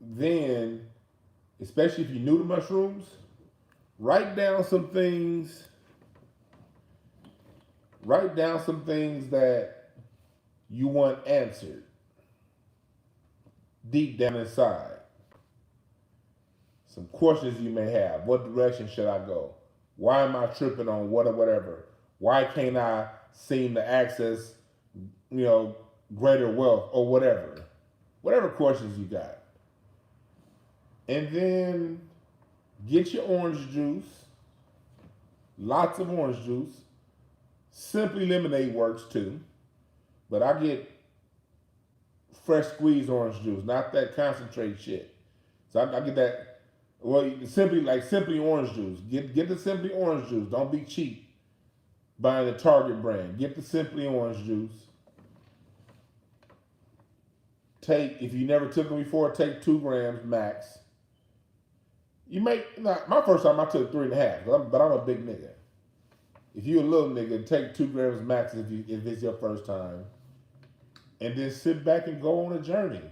Then, especially if you're new to mushrooms, write down some things. Write down some things that you want answered deep down inside. Some questions you may have. What direction should I go? Why am I tripping on what or whatever? Why can't I seem to access, greater wealth or whatever? Whatever questions you got. And then get your orange juice. Lots of orange juice. Simply lemonade works too. But I get fresh squeezed orange juice, not that concentrate shit. So I get that. Well, simply orange juice. Get the simply orange juice. Don't be cheap buying the Target brand. Get the simply orange juice. If you never took them before, take 2 grams max. My first time I took 3.5, but I'm a big nigga. If you a little nigga, take 2 grams max if it's your first time. And then sit back and go on a journey.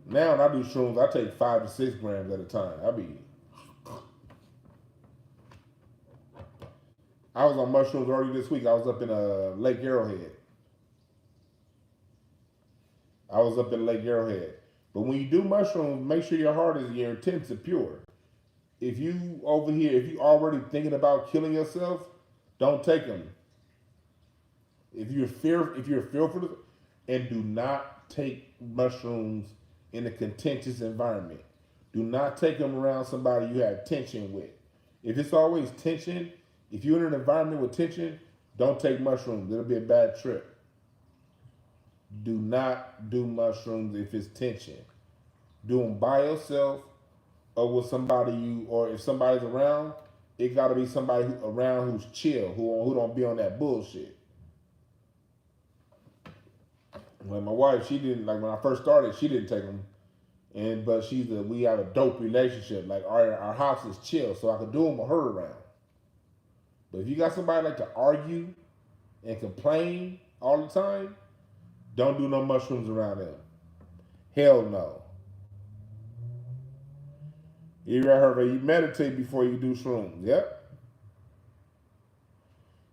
Now when I do shrooms, I take 5 to 6 grams at a time. I was on mushrooms early this week. I was up in Lake Arrowhead. But when you do mushrooms, make sure your intents are pure. If you already thinking about killing yourself, don't take them. If you're fearful, and do not take mushrooms in a contentious environment. Do not take them around somebody you have tension with. If it's always tension, if you're in an environment with tension, don't take mushrooms. It'll be a bad trip. Do not do mushrooms if it's tension. Do them by yourself or with somebody or if somebody's around, it got to be somebody around who's chill, who don't be on that bullshit. Like my wife, she didn't, like when I first started, she didn't take them. But we have a dope relationship. Like our house is chill, so I could do them with her around. But if you got somebody like to argue and complain all the time, don't do no mushrooms around them. Hell no. You heard her, you meditate before you do shrooms. Yep.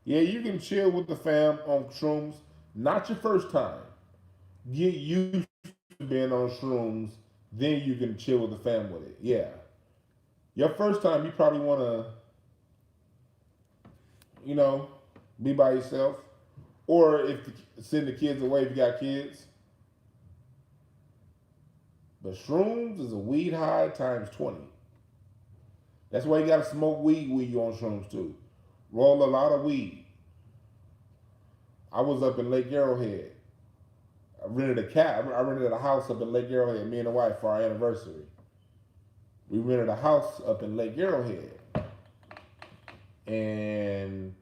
Yeah, you can chill with the fam on shrooms. Not your first time. Get used to being on shrooms, then you can chill with the fam with it. Yeah. Your first time, you probably want to, be by yourself. Or send the kids away if you got kids. But shrooms is a weed high times 20. That's why you got to smoke weed when you on shrooms too. Roll a lot of weed. I was up in Lake Arrowhead. I rented a house up in Lake Arrowhead, me and the wife, for our anniversary. We rented a house up in Lake Arrowhead. And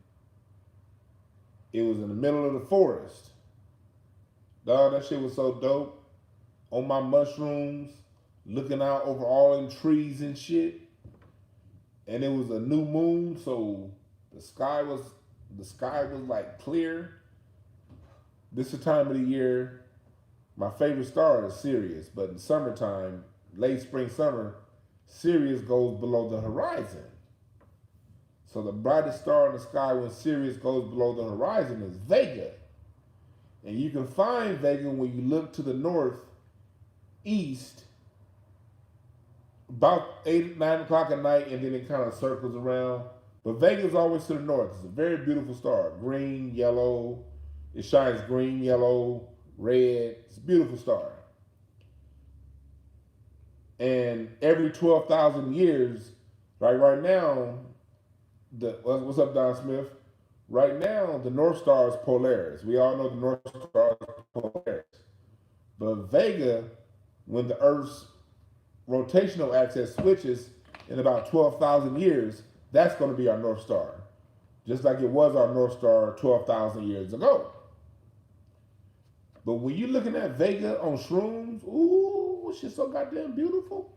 it was in the middle of the forest. Dog, that shit was so dope. On my mushrooms, looking out over all them trees and shit. And it was a new moon, so the sky was like clear. This is the time of the year. My favorite star is Sirius, but in summertime, late spring, summer, Sirius goes below the horizon. So the brightest star in the sky when Sirius goes below the horizon is Vega. And you can find Vega when you look to the northeast about 8, 9 o'clock at night, and then it kind of circles around. But Vega is always to the north. It's a very beautiful star. Green, yellow. It shines green, yellow, red. It's a beautiful star. And every 12,000 years, right now, what's up, Don Smith? Right now, the North Star is Polaris. We all know the North Star is Polaris. But Vega, when the Earth's rotational axis switches in about 12,000 years, that's going to be our North Star. Just like it was our North Star 12,000 years ago. But when you're looking at Vega on shrooms, ooh, shit's so goddamn beautiful.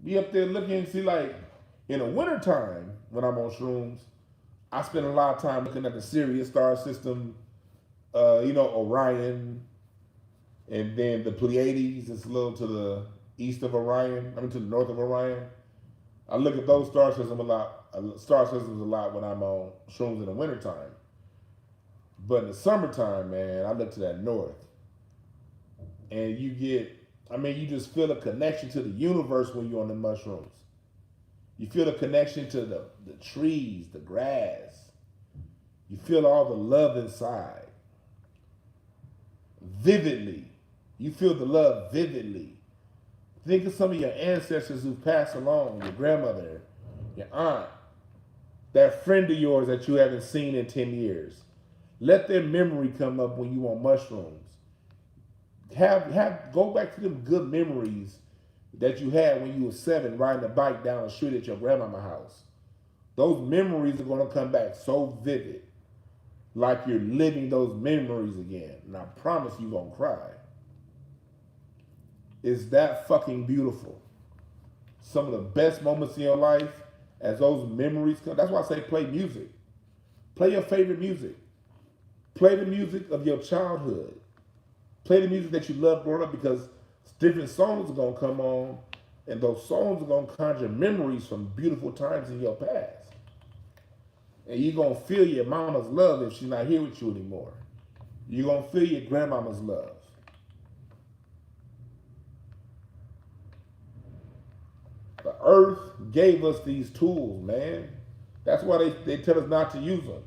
Be up there looking and see, like, in the wintertime, when I'm on shrooms, I spend a lot of time looking at the Sirius star system, Orion, and then the Pleiades. It's a little to the east of Orion, to the north of Orion. I look at those star systems a lot when I'm on shrooms in the wintertime. But in the summertime, man, I look to that north. And you just feel a connection to the universe when you're on the mushrooms. You feel a connection to the trees, the grass. You feel all the love inside. Vividly. You feel the love vividly. Think of some of your ancestors who passed along, your grandmother, your aunt, that friend of yours that you haven't seen in 10 years. Let their memory come up when you on mushrooms. Go back to them good memories that you had when you were 7 riding a bike down the street at your grandmama's house. Those memories are going to come back so vivid, like you're living those memories again. And I promise you're going to cry. It's that fucking beautiful. Some of the best moments in your life, as those memories come. That's why I say play music. Play your favorite music. Play the music of your childhood. Play the music that you loved growing up, because different songs are going to come on, and those songs are going to conjure memories from beautiful times in your past. And you're going to feel your mama's love if she's not here with you anymore. You're going to feel your grandmama's love. The earth gave us these tools, man. That's why they tell us not to use them.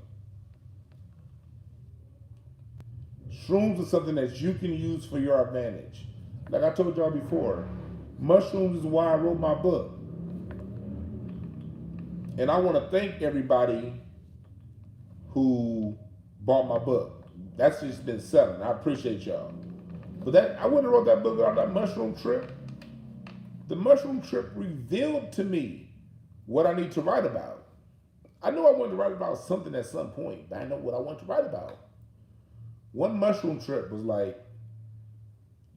Shrooms are something that you can use for your advantage. Like I told y'all before, mushrooms is why I wrote my book. And I want to thank everybody who bought my book. That's just been selling. I appreciate y'all. But I wouldn't have wrote that book without that mushroom trip. The mushroom trip revealed to me what I need to write about. I knew I wanted to write about something at some point, but I know what I want to write about. One mushroom trip was like,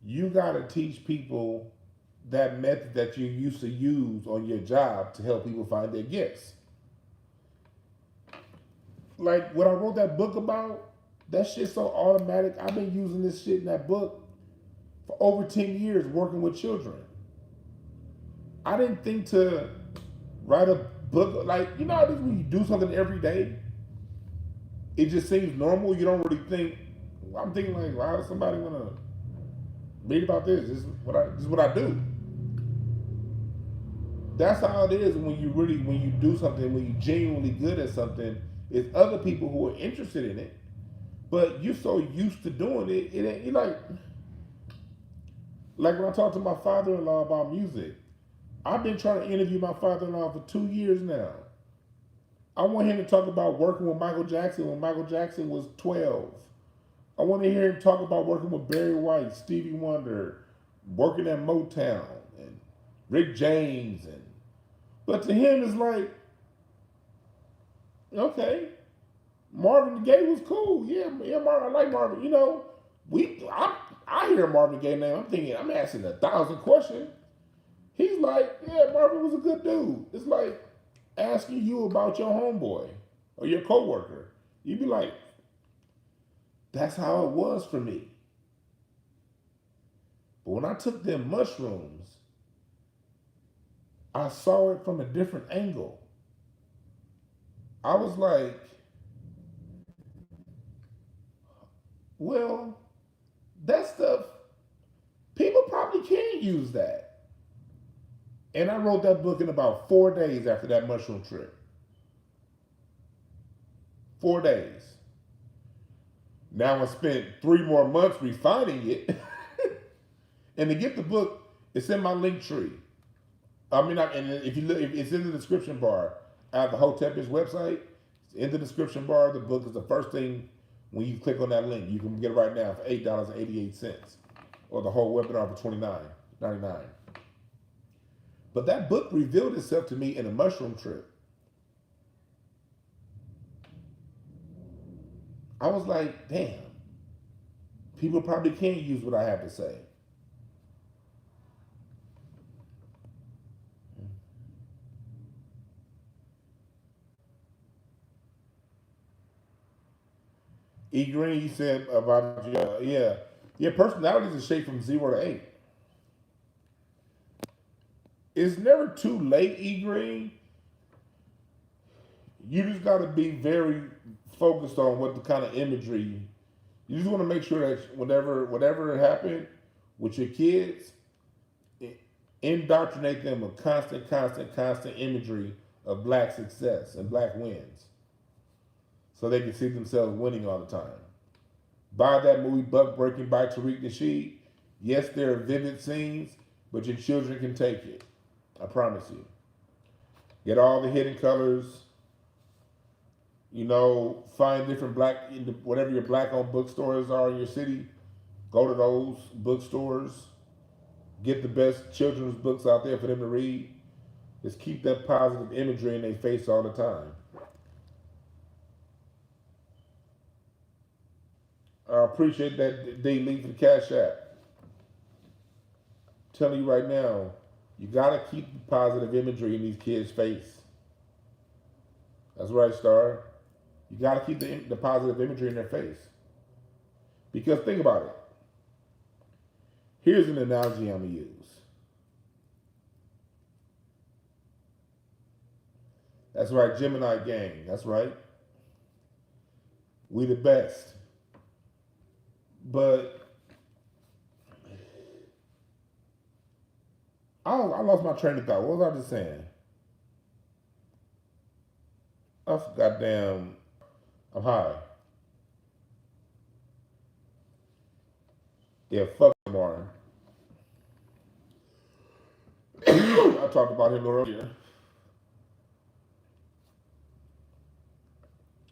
you got to teach people that method that you used to use on your job to help people find their gifts. Like, what I wrote that book about, that shit's so automatic. I've been using this shit in that book for over 10 years working with children. I didn't think to write a book, like, you know how it is when you do something every day? It just seems normal. You don't really think, I'm thinking like, why does somebody want to read about this? This is what I do. That's how it is when you do something, when you're genuinely good at something, it's other people who are interested in it, but you're so used to doing it, you like when I talk to my father-in-law about music, I've been trying to interview my father-in-law for 2 years now. I want him to talk about working with Michael Jackson when Michael Jackson was 12. I want to hear him talk about working with Barry White, Stevie Wonder, working at Motown, and Rick James. But to him, it's like, okay, Marvin Gaye was cool. Yeah, Marvin, I like Marvin. You know, I hear Marvin Gaye now. I'm asking 1,000 questions. He's like, yeah, Marvin was a good dude. It's like asking you about your homeboy or your coworker. You'd be like, that's how it was for me. But when I took them mushrooms, I saw it from a different angle. I was like, well, that stuff, people probably can use that. And I wrote that book in about 4 days after that mushroom trip. 4 days. Now I spent 3 more months refining it. And to get the book, it's in my link tree. And if you look, it's in the description bar. I have the Hotepish website. It's in the description bar. The book is the first thing when you click on that link. You can get it right now for $8.88, or the whole webinar for $29.99. But that book revealed itself to me in a mushroom trip. I was like, damn, people probably can't use what I have to say. E. Green, you said about your personality is shaped from 0 to 8. It's never too late, E. Green. You just got to be very focused on what the kind of imagery. You just want to make sure that whatever happened with your kids, indoctrinate them with constant imagery of black success and black wins, so they can see themselves winning all the time. Buy that movie Buck Breaking by Tariq Nasheed. Yes, there are vivid scenes, but your children can take it. I promise you. Get all the hidden colors. Find different black, whatever your black-owned bookstores are in your city. Go to those bookstores. Get the best children's books out there for them to read. Just keep that positive imagery in their face all the time. I appreciate that they leave for the Cash App. I'm telling you right now, you gotta keep the positive imagery in these kids' face. That's right, Star. You gotta keep the positive imagery in their face. Because think about it. Here's an analogy I'm gonna use. That's right, Gemini gang. That's right. We the best. But I lost my train of thought. What was I just saying? Goddamn, I'm high. Yeah, fuck Maher. I talked about him earlier.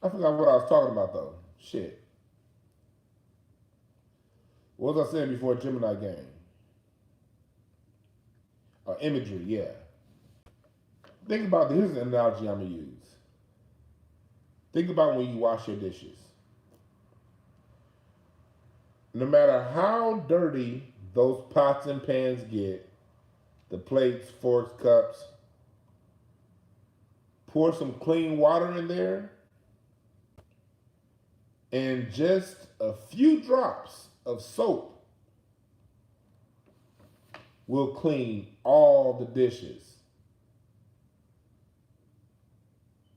I forgot what I was talking about though. Shit. What was I saying before Gemini gang? Imagery, yeah. Think about this. Here's an analogy I'm going to use. Think about when you wash your dishes. No matter how dirty those pots and pans get, the plates, forks, cups, pour some clean water in there, and just a few drops of soap will clean all the dishes.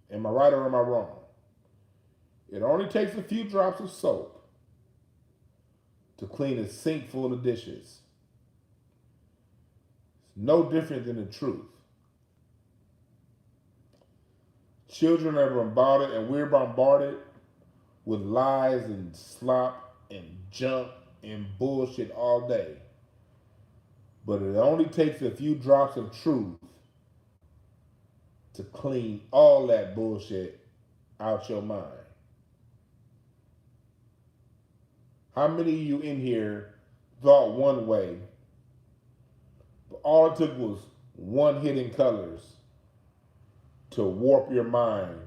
Am I right or am I wrong? It only takes a few drops of soap to clean a sink full of dishes. It's no different than the truth. Children are bombarded, and we're bombarded with lies and slop and junk and bullshit all day. But it only takes a few drops of truth to clean all that bullshit out your mind. How many of you in here thought one way, but all it took was one hit in colors to warp your mind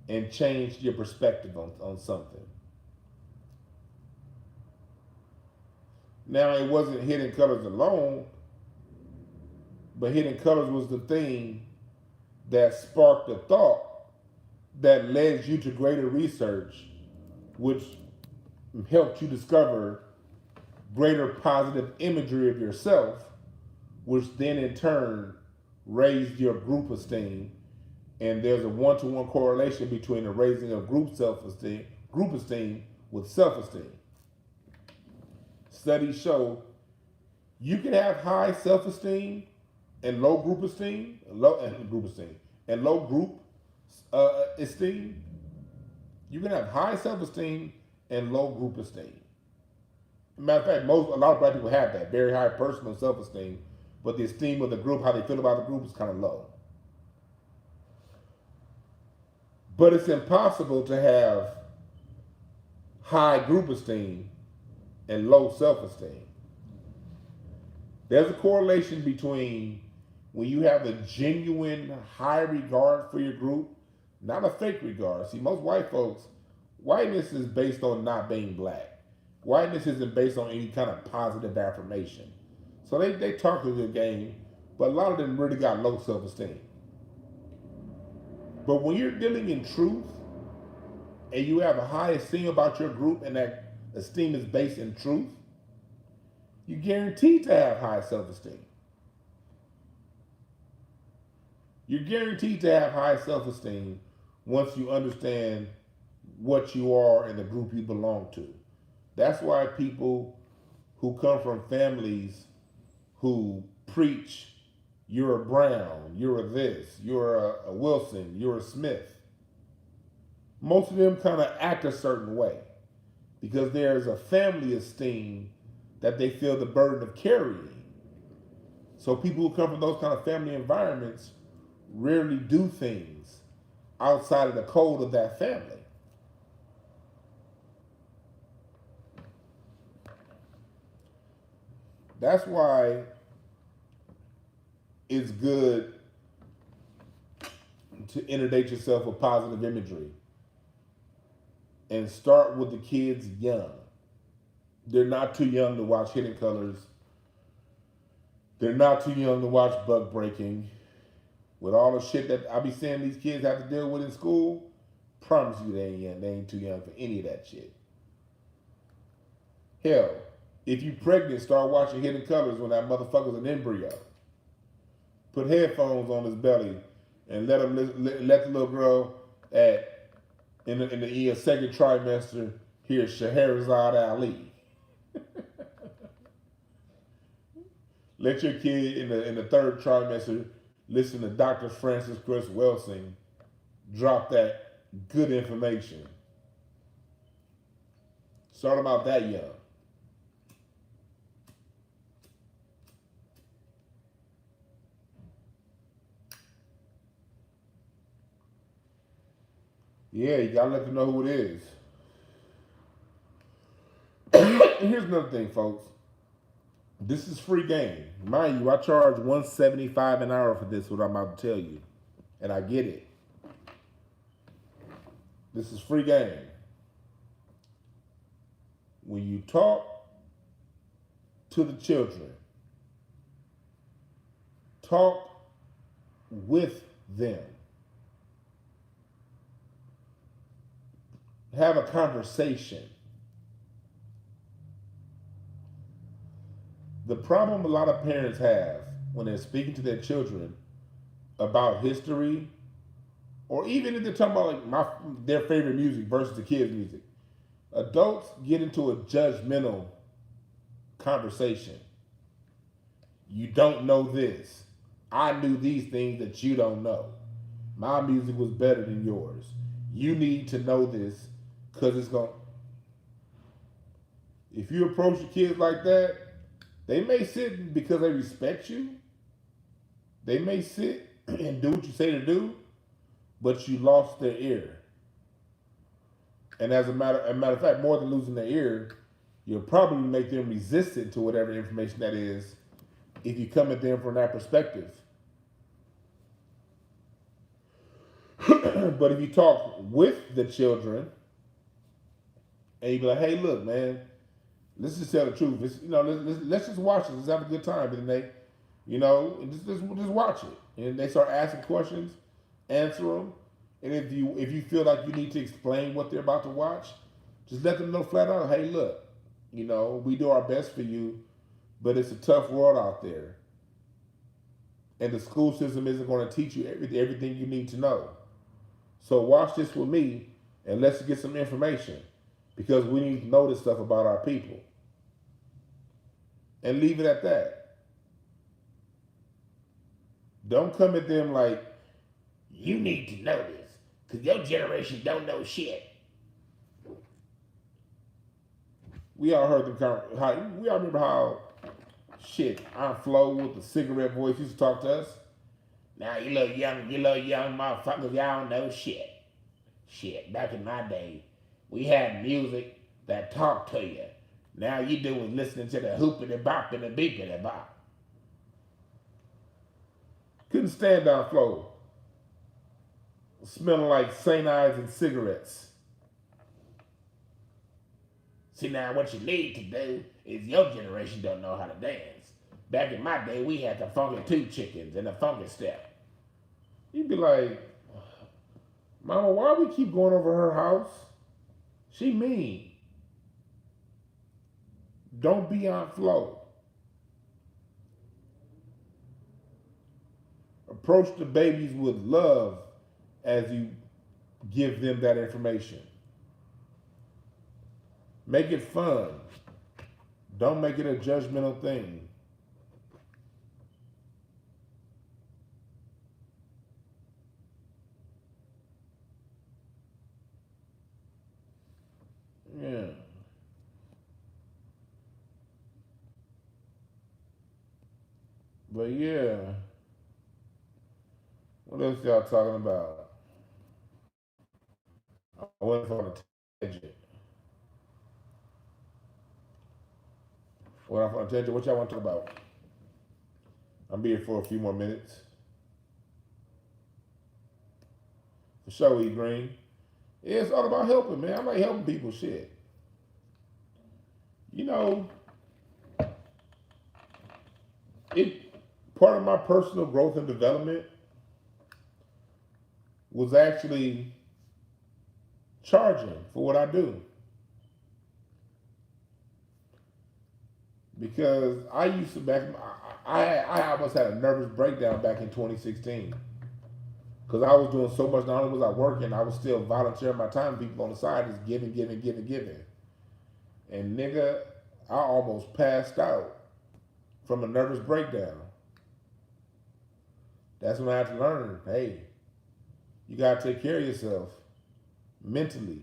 and change your perspective on something? Now, it wasn't hidden colors alone, but hidden colors was the thing that sparked a thought that led you to greater research, which helped you discover greater positive imagery of yourself, which then in turn raised your group esteem. And there's a one-to-one correlation between the raising of group esteem with self-esteem. Studies show you can have high self-esteem and low group esteem, and low group esteem. You can have high self-esteem and low group esteem. Matter of fact, a lot of black people have that very high personal self-esteem, but the esteem of the group, how they feel about the group, is kind of low. But it's impossible to have high group esteem and low self-esteem. There's a correlation between when you have a genuine high regard for your group, not a fake regard. See, most white folks, whiteness is based on not being black. Whiteness isn't based on any kind of positive affirmation. So they talk a good game, but a lot of them really got low self-esteem. But when you're dealing in truth and you have a high esteem about your group and that esteem is based in truth, you're guaranteed to have high self-esteem. You're guaranteed to have high self-esteem once you understand what you are and the group you belong to. That's why people who come from families who preach, you're a Brown, you're a this, you're a Wilson, you're a Smith, most of them kind of act a certain way because there's a family esteem that they feel the burden of carrying. So people who come from those kind of family environments rarely do things outside of the code of that family. That's why it's good to inundate yourself with positive imagery and start with the kids young. They're not too young to watch Hidden Colors. They're not too young to watch Buck Breaking. With all the shit that I be seeing these kids have to deal with in school, promise you they ain't young. They ain't too young for any of that shit. Hell, if you pregnant, start watching Hidden Colors when that motherfucker's an embryo. Put headphones on his belly and let the little girl in the second trimester hear Scheherazade Ali. Let your kid in the third trimester listen to Dr. Francis Chris Welsing drop that good information. Start them out that young. Yeah, you gotta let them know who it is. And here's another thing, folks. This is free game. Mind you, I charge $175 an hour for this, what I'm about to tell you. And I get it. This is free game. When you talk to the children, talk with them. Have a conversation. The problem a lot of parents have when they're speaking to their children about history, or even if they're talking about like their favorite music versus the kids' music, adults get into a judgmental conversation. You don't know this. I knew these things that you don't know. My music was better than yours. You need to know this because it's going to... If you approach your kids like that, they may sit because they respect you. They may sit and do what you say to do, but you lost their ear. And as a matter of fact, more than losing their ear, you'll probably make them resistant to whatever information that is if you come at them from that perspective. But if you talk with the children and you be like, hey, look, man, let's just tell the truth. It's, let's just watch it. Let's have a good time. And they, just watch it. And they start asking questions, answer them. And if you feel like you need to explain what they're about to watch, just let them know flat out, hey, look, we do our best for you, but it's a tough world out there. And the school system isn't going to teach you everything you need to know. So watch this with me and let's get some information because we need to know this stuff about our people. And leave it at that. Don't come at them like, you need to know this because your generation don't know shit. We all heard them. We all remember how Aunt Flo with the cigarette voice used to talk to us. Now you little young motherfuckers, y'all don't know shit. Shit, back in my day, we had music that talked to you. Now you doing listening to the hoopity boppity beepity bop. Couldn't stand down flow. Smelling like St. Ives and cigarettes. See, now what you need to do is your generation don't know how to dance. Back in my day, we had the funky two chickens and the funky step. You'd be like, Mama, why we keep going over her house? She mean. Don't be on flow. Approach the babies with love as you give them that information. Make it fun. Don't make it a judgmental thing. Yeah. But yeah. What else y'all talking about? I went on a tangent. What y'all want to talk about? I'm be here for a few more minutes. For sure, E Green. Yeah, it's all about helping, man. I like helping people. Shit. You know, part of my personal growth and development was actually charging for what I do. Because I used to I almost had a nervous breakdown back in 2016. Because I was doing so much, not only was I working, I was still volunteering my time to people on the side, just giving. And nigga, I almost passed out from a nervous breakdown. That's when I had to learn, hey, you gotta take care of yourself mentally.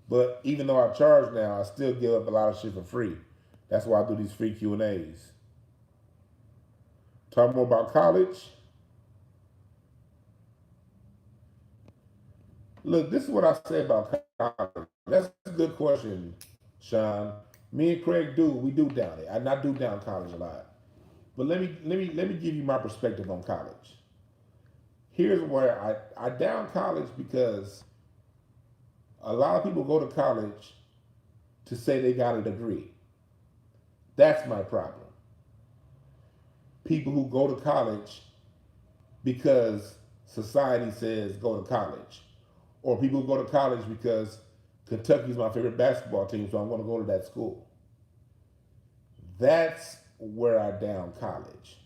But even though I charge now, I still give up a lot of shit for free. That's why I do these free Q&As. Talk more about college. Look, this is what I say about college. That's a good question, Sean. Me and Craig we do down it. I do down college a lot. But let me give you my perspective on college. Here's where I down college because a lot of people go to college to say they got a degree. That's my problem. People who go to college because society says go to college. Or people who go to college because Kentucky's my favorite basketball team, so I'm going to go to that school. That's where I down college.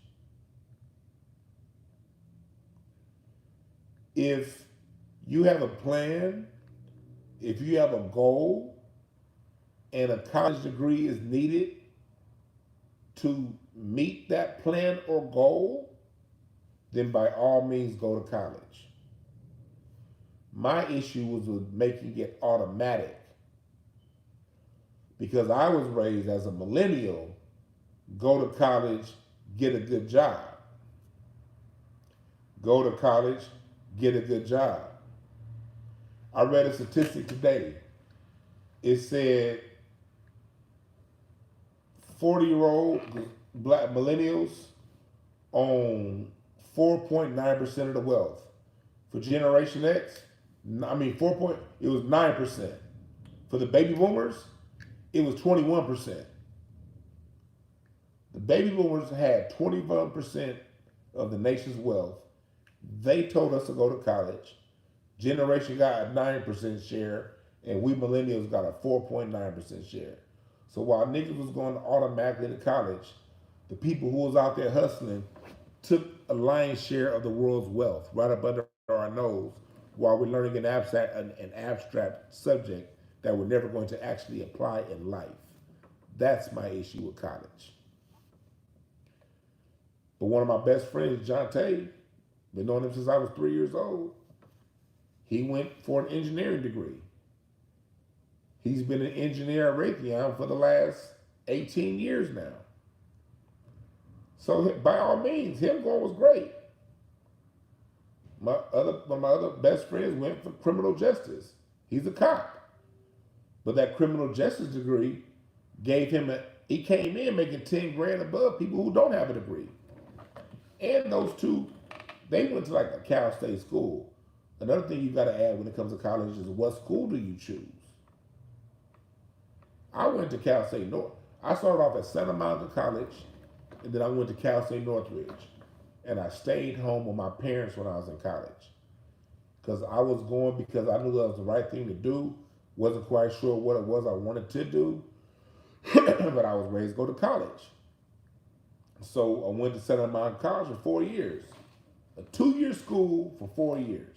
If you have a plan, if you have a goal, and a college degree is needed to meet that plan or goal, then by all means go to college. My issue was with making it automatic because I was raised as a millennial, go to college, get a good job. Go to college, get a good job. I read a statistic today. It said 40-year-old black millennials own 4.9% of the wealth. For Generation X, it was 9%. For the baby boomers, it was 21%. The baby boomers had 21% of the nation's wealth. They told us to go to college. Generation got a 9% share, and we millennials got a 4.9% share. So while niggas was going automatically to college, the people who was out there hustling took a lion's share of the world's wealth right up under our nose while we're learning an abstract subject that we're never going to actually apply in life. That's my issue with college. But one of my best friends, John Tay, been knowing him since I was 3 years old. He went for an engineering degree. He's been an engineer at Raytheon for the last 18 years now. So by all means, him going was great. One of my other best friends went for criminal justice. He's a cop. But that criminal justice degree gave him he came in making 10 grand above people who don't have a degree. And those two, they went to like a Cal State school. Another thing you got to add when it comes to college is what school do you choose? I went to Cal State North. I started off at Santa Monica College, and then I went to Cal State Northridge. And I stayed home with my parents when I was in college. Because I was going because I knew that was the right thing to do. Wasn't quite sure what it was I wanted to do. But I was ready to go to college. So I went to Santa Monica College for 4 years. A 2-year school for 4 years.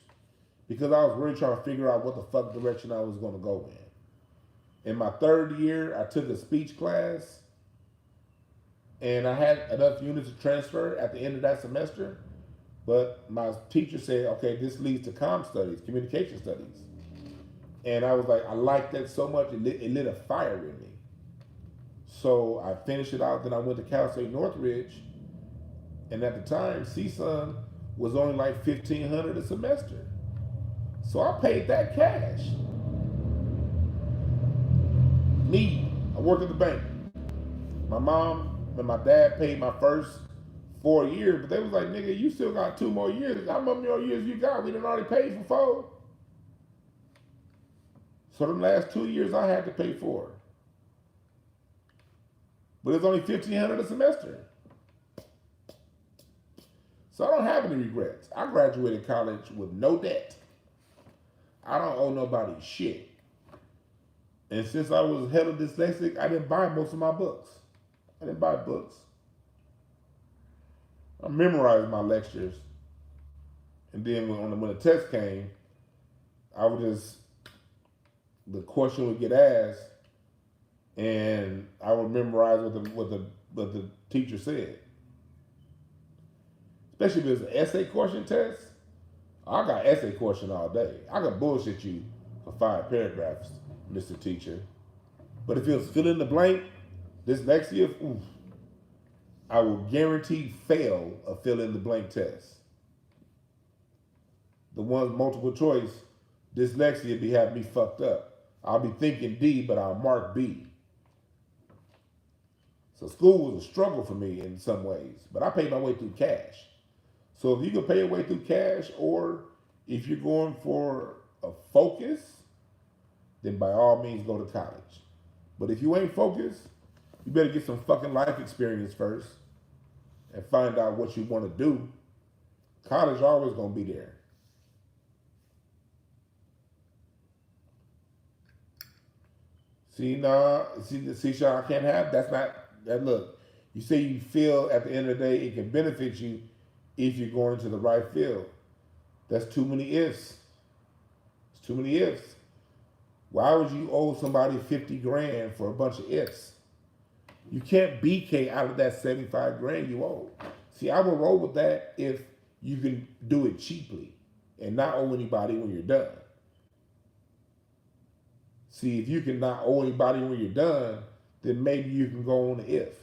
Because I was really trying to figure out what the fuck direction I was going to go in. In my 3rd year, I took a speech class. And I had enough units to transfer at the end of that semester. But my teacher said, okay, this leads to comm studies, communication studies. And I was like, I liked that so much, it lit a fire in me. So I finished it out, then I went to Cal State Northridge. And at the time, CSUN was only like $1,500 a semester. So I paid that cash. Me, I worked at the bank. My mom and my dad paid my first 4 years, but they was like, nigga, you still got 2 more years. How many more years you got? We done already paid for 4. So them last 2 years I had to pay for. But it's only $1,500 a semester. So I don't have any regrets. I graduated college with no debt. I don't owe nobody shit. And since I was hella dyslexic, I didn't buy most of my books. I didn't buy books. I memorized my lectures. And then when the test came, I would just, the question would get asked, and I would memorize what the teacher said. Especially if it's an essay question test. I got essay question all day. I could bullshit you for 5 paragraphs, Mr. Teacher. But if it was fill in the blank, dyslexia, oof, I will guarantee fail a fill in the blank test. The ones multiple choice, dyslexia be having me fucked up. I'll be thinking D, but I'll mark B. So school was a struggle for me in some ways, but I paid my way through cash. So if you can pay your way through cash, or if you're going for a focus, then by all means go to college. But if you ain't focused, you better get some fucking life experience first and find out what you want to do. College always gonna be there. See, Sean, I can't have, that's not, that look, you say you feel at the end of the day it can benefit you if you're going into the right field. That's too many ifs. It's too many ifs. Why would you owe somebody 50 grand for a bunch of ifs? You can't BK out of that 75 grand you owe. See, I would roll with that if you can do it cheaply and not owe anybody when you're done. See, if you can not owe anybody when you're done, then maybe you can go on the if.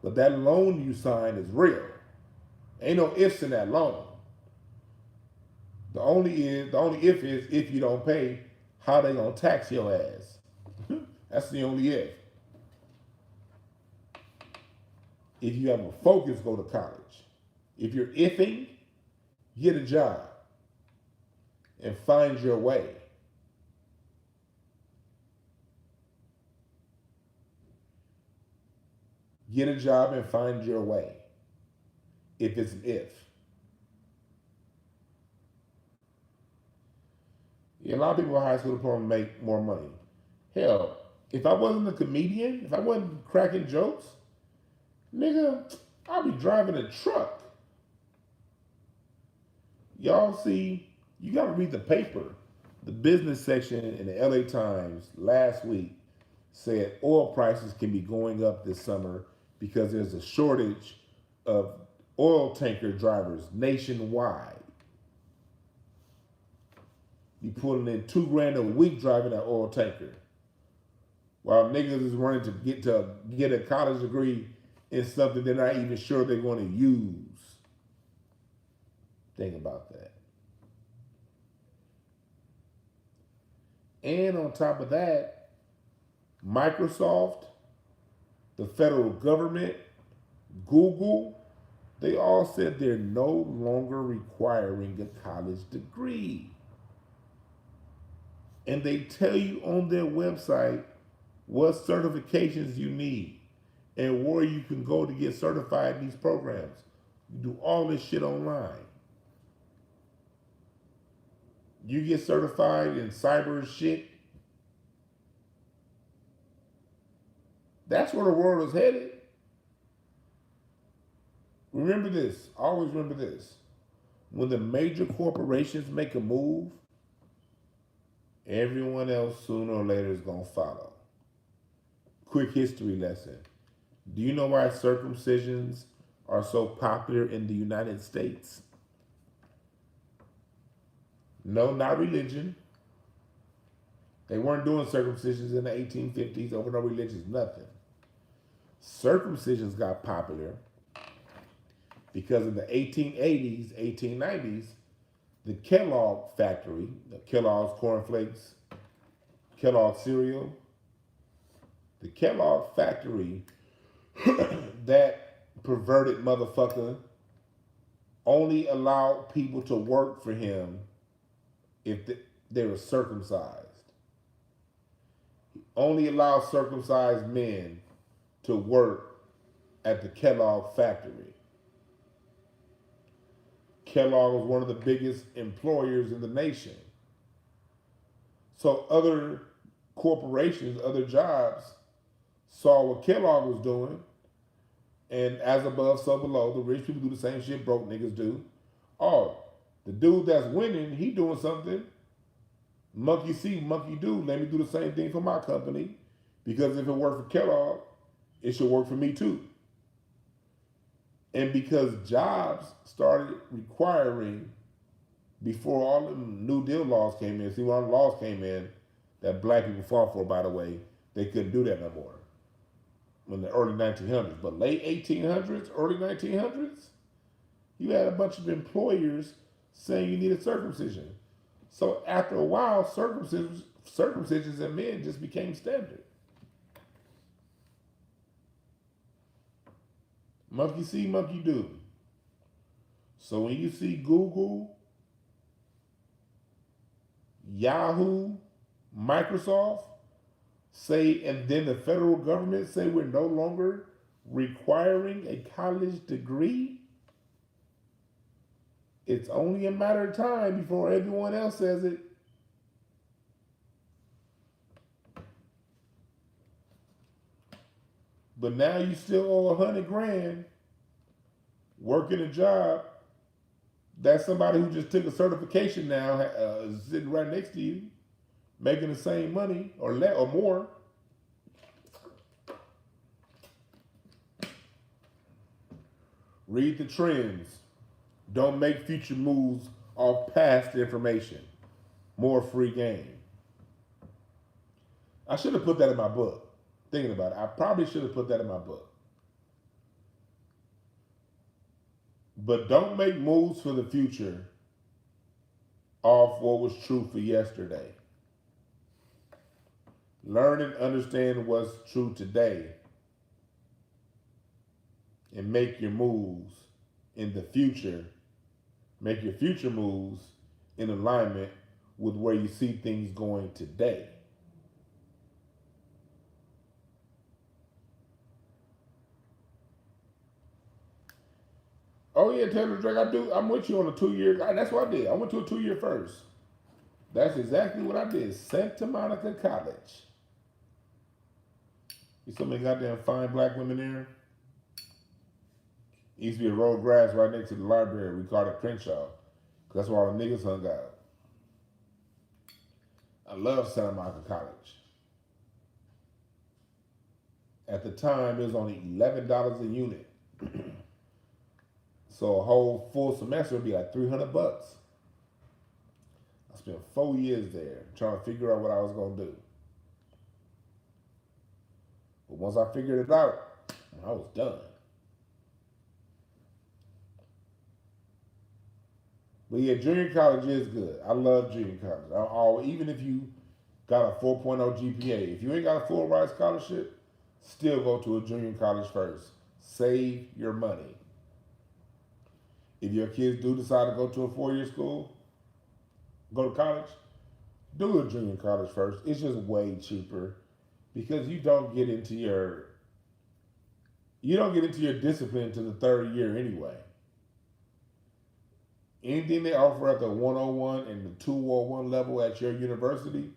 But that loan you sign is real. Ain't no ifs in that loan. The only if is if you don't pay, how they gonna tax your ass? That's the only if. If you have a focus, go to college. If you're ifing, get a job and find your way. Get a job and find your way. If it's an if. Yeah, a lot of people in high school diploma make more money. Hell, if I wasn't a comedian, if I wasn't cracking jokes, nigga, I'd be driving a truck. Y'all see, you gotta read the paper. The business section in the LA Times last week said oil prices can be going up this summer because there's a shortage of oil tanker drivers nationwide. You pulling in $2,000 a week driving an oil tanker, while niggas is running to get a college degree in something they're not even sure they're going to use. Think about that. And on top of that, Microsoft the federal government, Google, they all said they're no longer requiring a college degree. And they tell you on their website what certifications you need and where you can go to get certified in these programs. You do all this shit online. You get certified in cyber shit. That's where the world is headed. Remember this. Always remember this. When the major corporations make a move, everyone else sooner or later is going to follow. Quick history lesson. Do you know why circumcisions are so popular in the United States? No, not religion. They weren't doing circumcisions in the 1850s over no religions, nothing. Circumcisions got popular because in the 1880s, 1890s, the Kellogg factory, the Kellogg's cornflakes, Kellogg cereal, the Kellogg factory, that perverted motherfucker only allowed people to work for him if they were circumcised. He only allowed circumcised men to work at the Kellogg factory. Kellogg was one of the biggest employers in the nation. So other corporations, other jobs, saw what Kellogg was doing, and as above, so below. The rich people do the same shit broke niggas do. Oh, the dude that's winning, he doing something. Monkey see, monkey do. Let me do the same thing for my company, because if it worked for Kellogg, it should work for me too. And because jobs started requiring, before all the New Deal laws came in, see, when all the laws came in that black people fought for, by the way, they couldn't do that no more in the early 1900s. But late 1800s, early 1900s, you had a bunch of employers saying you needed circumcision. So after a while, circumcisions in men just became standard. Monkey see, monkey do. So when you see Google, Yahoo, Microsoft say, and then the federal government say we're no longer requiring a college degree, it's only a matter of time before everyone else says it. But now you still owe $100,000 working a job that somebody who just took a certification now is sitting right next to you, making the same money or more. Read the trends. Don't make future moves off past information. More free game. I should have put that in my book. Thinking about it, I probably should have put that in my book. But don't make moves for the future off what was true for yesterday. Learn and understand what's true today and make your moves in the future. Make your future moves in alignment with where you see things going today. Oh yeah, Taylor Drake, I'm with you on a 2-year. That's what I did. I went to a 2-year first. That's exactly what I did. Santa Monica College. You so many goddamn fine black women there. It used to be a road grass right next to the library. We called it Crenshaw. That's where all the niggas hung out. I love Santa Monica College. At the time, it was only $11 a unit. So a whole full semester would be like $300. I spent 4 years there trying to figure out what I was going to do. But once I figured it out, I was done. But yeah, junior college is good. I love junior college. Even if you got a 4.0 GPA, if you ain't got a full ride scholarship, still go to a junior college first. Save your money. If your kids do decide to go to a 4-year school, go to college, do a junior college first. It's just way cheaper because you don't get into your discipline until the third year anyway. Anything they offer at the 101 and the 201 level at your university,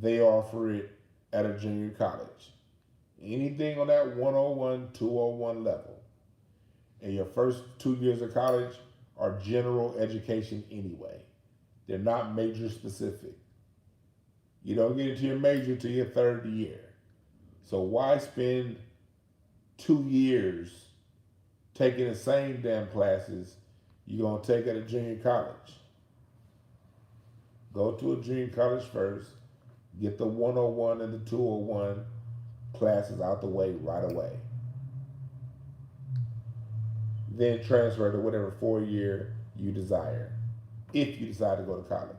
they offer it at a junior college. Anything on that 101, 201 level. And your first 2 years of college are general education anyway. They're not major specific. You don't get into your major till your third year. So why spend 2 years taking the same damn classes you're going to take at a junior college? Go to a junior college first. Get the 101 and the 201 classes out the way right away. Then transfer to whatever 4-year you desire, if you decide to go to college.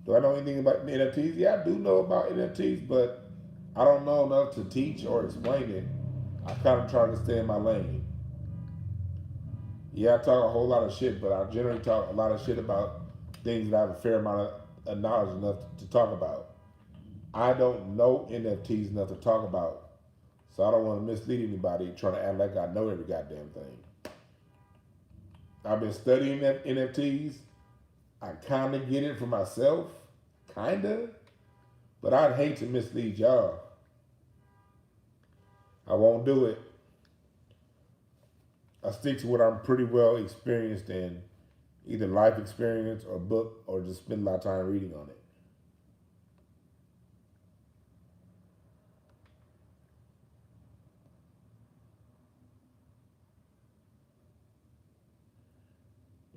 Do I know anything about NFTs? Yeah, I do know about NFTs, but I don't know enough to teach or explain it. I kind of try to stay in my lane. Yeah, I talk a whole lot of shit, but I generally talk a lot of shit about things that I have a fair amount of knowledge enough to talk about. I don't know NFTs enough to talk about, so I don't want to mislead anybody trying to act like I know every goddamn thing. I've been studying NFTs. I kind of get it for myself, kind of, but I'd hate to mislead y'all. I won't do it. I stick to what I'm pretty well experienced in, either life experience or book, or just spend a lot of time reading on it.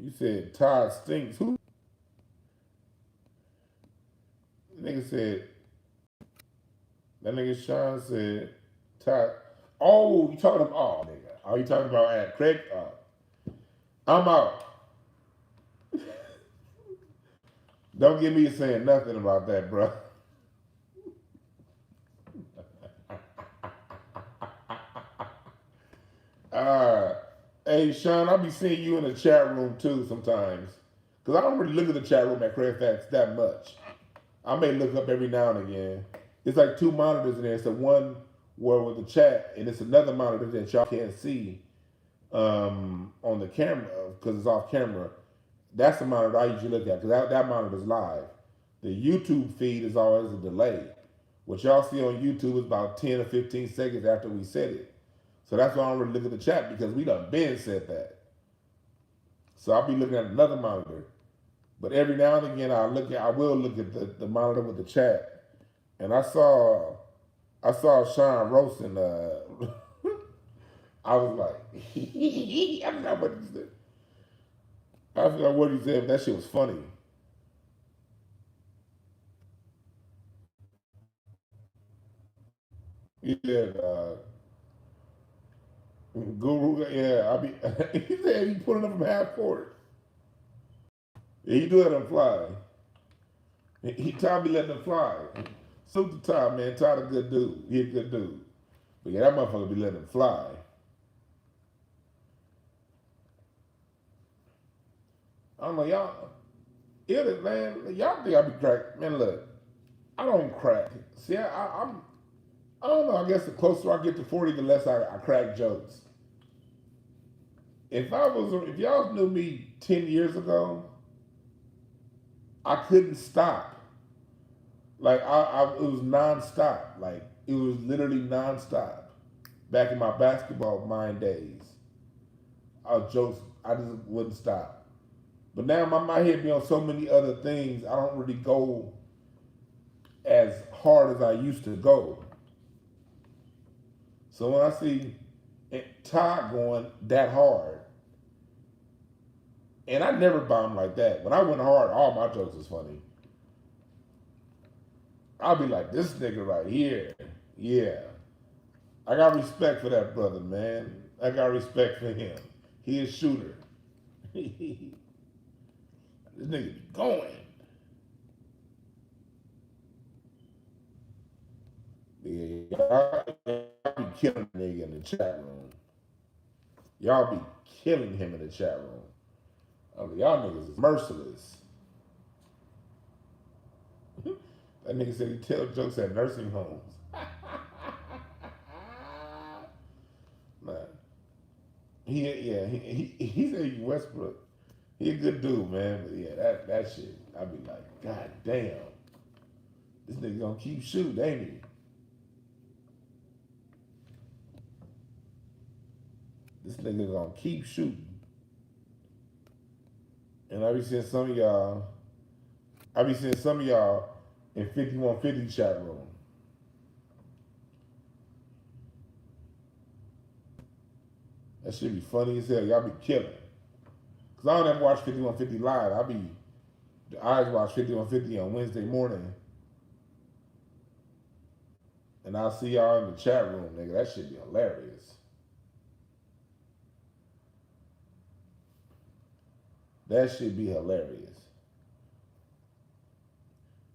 You said Todd stinks. Who? Nigga said, that nigga Sean said, Todd. Oh, you talking about, oh, nigga. Oh, you talking about at Craig? I'm out. Don't get me saying nothing about that, bro. Hey, Sean, I'll be seeing you in the chat room too sometimes. Because I don't really look at the chat room at Craig Facts that much. I may look up every now and again. It's like 2 monitors in there. It's the one where with the chat, and it's another monitor that y'all can't see on the camera because it's off camera. That's the monitor I usually look at because that monitor is live. The YouTube feed is always a delay. What y'all see on YouTube is about 10 or 15 seconds after we said it. So that's why I don't really look at the chat because we done been said that. So I'll be looking at another monitor. But every now and again I will look at the monitor with the chat. And I saw Sean roasting I was like, I forgot what he said. I forgot what he said, but that shit was funny. Yeah, Guru, yeah, he said he put it up from half court. Yeah, he do that on fly. Todd be letting them fly. Salute to Todd, man. Todd a good dude. He a good dude. But yeah, that motherfucker be letting them fly. I don't know, y'all. Man, y'all think I be crack. Man, look, I don't crack. See, I don't know. I guess the closer I get to 40, the less I crack jokes. If y'all knew me 10 years ago, I couldn't stop. Like it was nonstop. Like it was literally nonstop. Back in my basketball mind days, I just wouldn't stop. But now my head be on so many other things. I don't really go as hard as I used to go. So when I see Todd going that hard, and I never bombed like that. When I went hard, all my jokes was funny. I'll be like, this nigga right here, yeah. I got respect for that brother, man. I got respect for him. He a shooter. This nigga be going. Yeah, y'all be killing the nigga in the chat room. Y'all be killing him in the chat room. I mean, y'all niggas is merciless. That nigga said he tell jokes at nursing homes. Man. He said he Westbrook. He a good dude, man. But yeah, that shit, I be like, God damn. This nigga gonna keep shooting, ain't he? This nigga gonna keep shooting. And I be seeing some of y'all in 5150 chat room. That shit be funny as hell. Y'all be killing. Cause I don't ever watch 5150 live. I always watch 5150 on Wednesday morning. And I'll see y'all in the chat room, nigga. That shit be hilarious. That shit be hilarious.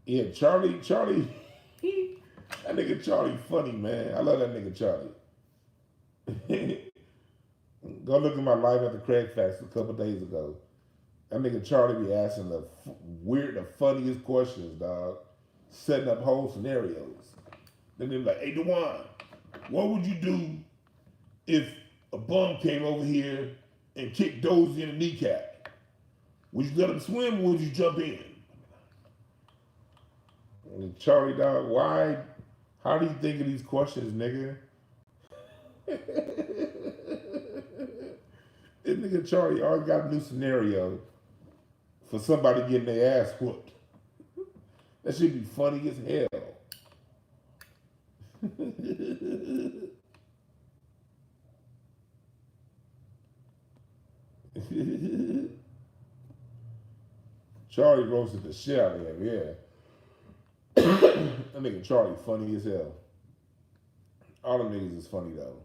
Yeah, Charlie, that nigga Charlie funny, man. I love that nigga Charlie. Go look at my live at the Craig Facts a couple days ago. That nigga Charlie be asking the funniest questions, dog. Setting up whole scenarios. Then they be like, hey, Dwan, what would you do if a bum came over here and kicked Dozy in the kneecap? Would you let him swim or would you jump in? And Charlie, dog, why? How do you think of these questions, nigga? This nigga Charlie always got a new scenario for somebody getting their ass whooped. That should be funny as hell. Charlie roasted the shit out of him, yeah. That nigga Charlie funny as hell. All them niggas is funny though.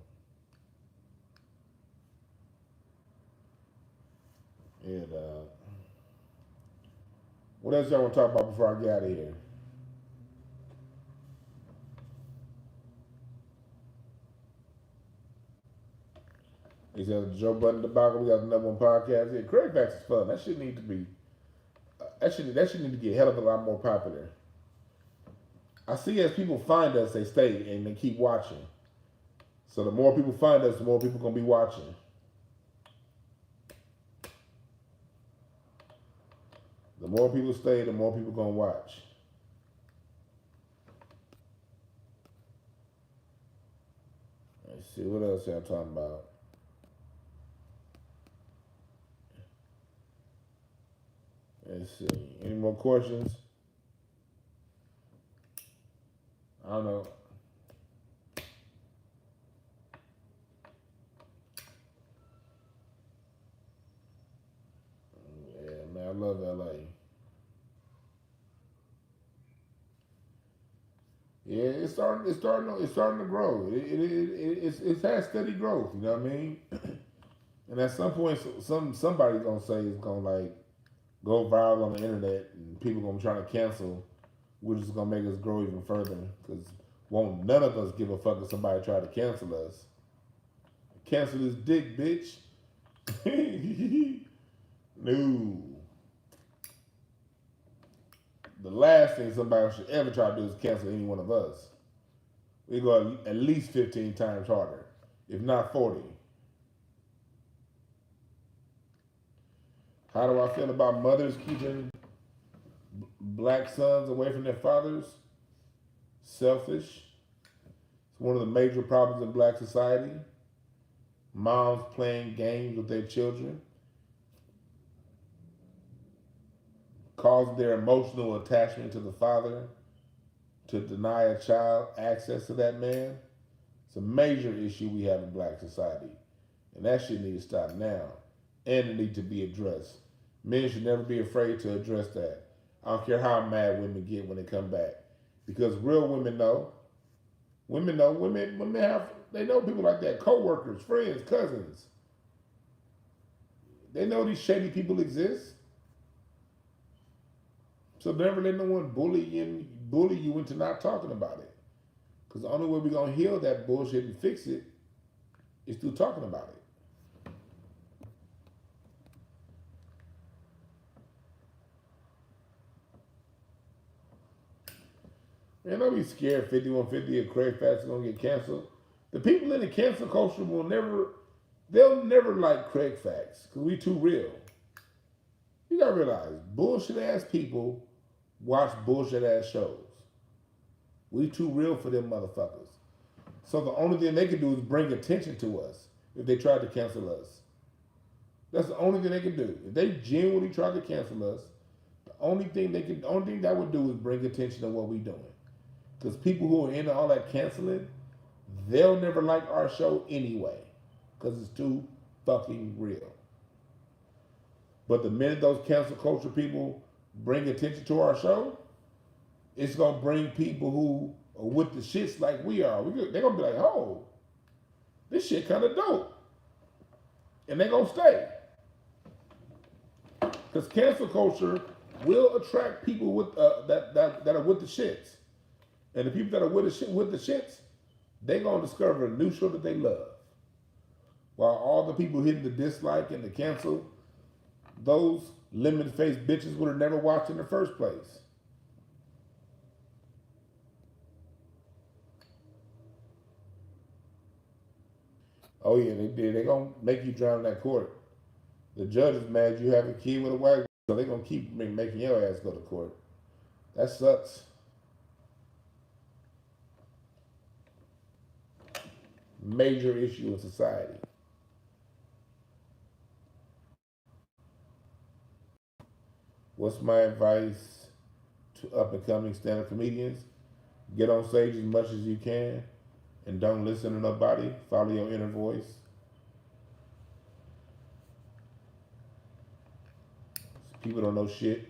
Yeah, dog. What else y'all want to talk about before I get out of here? He said Joe Budden debacle. We got another one podcast here. Craig Facts is fun. That shit need to be. That shit need to get a hell of a lot more popular. I see as people find us, they stay and they keep watching. So the more people find us, the more people gonna be watching. The more people stay, the more people gonna watch. Let's see what else y'all talking about. Let's see. Any more questions? I don't know. Yeah, man, I love LA. Yeah, it's starting to grow. It has steady growth. You know what I mean? And at some point, somebody's gonna say it's gonna like go viral on the internet, and people gonna try to cancel, which is gonna make us grow even further. Because won't none of us give a fuck if somebody try to cancel us. Cancel this dick, bitch. No. The last thing somebody should ever try to do is cancel any one of us. We go at least 15 times harder, if not 40. How do I feel about mothers keeping black sons away from their fathers? Selfish. It's one of the major problems in black society. Moms playing games with their children. Causing their emotional attachment to the father to deny a child access to that man. It's a major issue we have in black society. And that shit needs to stop now. And it needs to be addressed. Men should never be afraid to address that. I don't care how mad women get when they come back. Because real women know. Women they know people like that. Co-workers, friends, cousins. They know these shady people exist. So never let no one bully you into not talking about it. Because the only way we're going to heal that bullshit and fix it is through talking about it. Man, don't be scared 5150 or Craig Fast is going to get canceled. The people in the cancel culture they'll never like Craig Facts because we too real. You got to realize, bullshit ass people watch bullshit ass shows. We too real for them motherfuckers. So the only thing they can do is bring attention to us if they tried to cancel us. That's the only thing they can do. If they genuinely tried to cancel us, the only thing that would do is bring attention to what we doing. Because people who are into all that canceling, they'll never like our show anyway. Because it's too fucking real. But the minute those cancel culture people bring attention to our show, it's going to bring people who are with the shits like we are. They're going to be like, oh, this shit kind of dope. And they're going to stay. Because cancel culture will attract people with that are with the shits. And the people that are with the shits, they're going to discover a new show that they love. While all the people hitting the dislike and the cancel, those lemon-faced bitches would have never watched in the first place. Oh yeah, they did. They're going to make you drown in that court. The judge is mad you have a kid with a white girl, so they're going to keep making your ass go to court. That sucks. Major issue in society. What's my advice to up-and-coming stand-up comedians? Get on stage as much as you can and don't listen to nobody. Follow your inner voice. People don't know shit.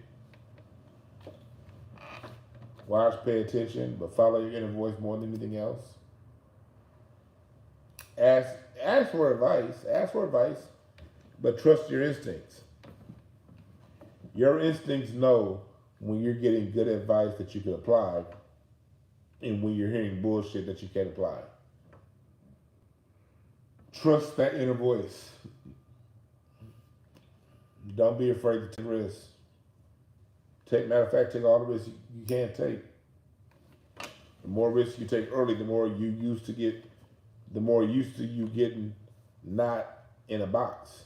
Watch, pay attention, but follow your inner voice more than anything else. Ask for advice, but trust your instincts. Your instincts know when you're getting good advice that you can apply and when you're hearing bullshit that you can't apply. Trust that inner voice. Don't be afraid to take risks. Matter of fact, take all the risks you can take. The more risks you take early, the more used to you getting not in a box.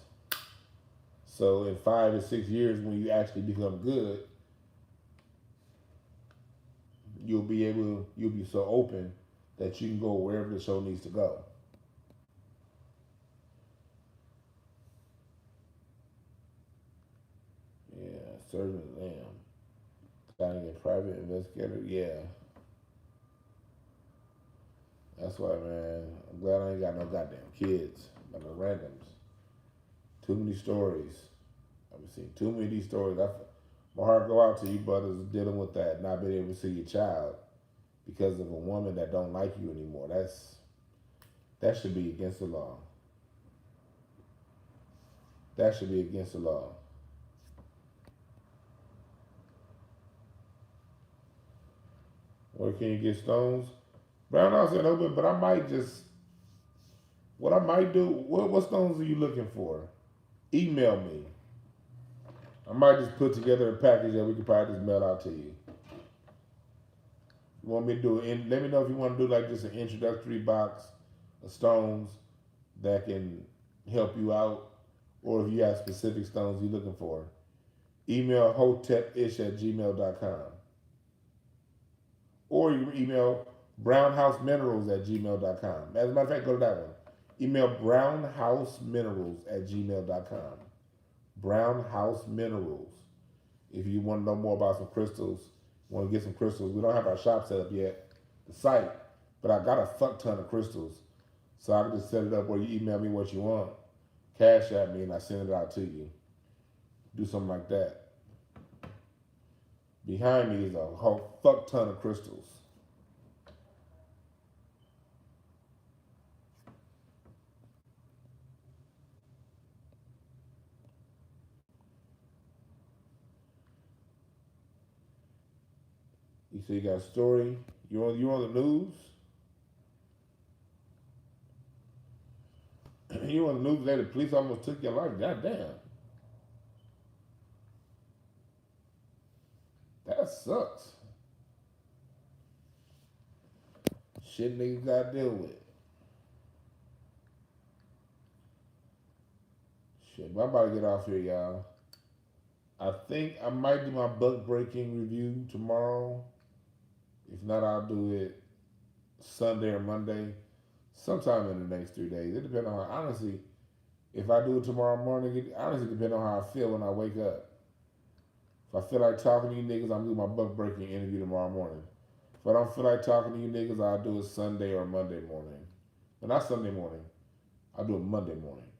So in 5 to 6 years, when you actually become good, you'll be so open that you can go wherever the show needs to go. Yeah, certainly am. Finding a private investigator, yeah. That's why, man, I'm glad I ain't got no goddamn kids, but no randoms. Too many stories. I've seen too many of these stories. My heart go out to you brothers dealing with that, not being able to see your child because of a woman that don't like you anymore. That should be against the law. That should be against the law. Where can you get stones? Brown House ain't open, but I might just, what I might do, what stones are you looking for? Email me. I might just put together a package that we could probably just mail out to you. You want me to do it? Let me know if you want to do like just an introductory box of stones that can help you out, or if you have specific stones you're looking for. Email hotepish@gmail.com. Or you can email brownhouseminerals@gmail.com. As a matter of fact, go to that one. Email brownhouseminerals@gmail.com. Brownhouse Minerals. If you want to know more about some crystals, want to get some crystals, we don't have our shop set up yet, the site, but I got a fuck ton of crystals. So I can just set it up where you email me what you want, cash at me, and I send it out to you. Do something like that. Behind me is a whole fuck ton of crystals. You say you got a story. You on the news? you on the news today, the police almost took your life. Goddamn. That sucks. Shit niggas gotta deal with. Shit, but I'm about to get off here, y'all. I think I might do my book breaking review tomorrow. If not, I'll do it Sunday or Monday, sometime in the next 3 days. It depends on how, honestly, if I do it tomorrow morning, it honestly depends on how I feel when I wake up. If I feel like talking to you niggas, I'm doing my book breaking interview tomorrow morning. If I don't feel like talking to you niggas, I'll do it Sunday or Monday morning. But not Sunday morning. I'll do it Monday morning.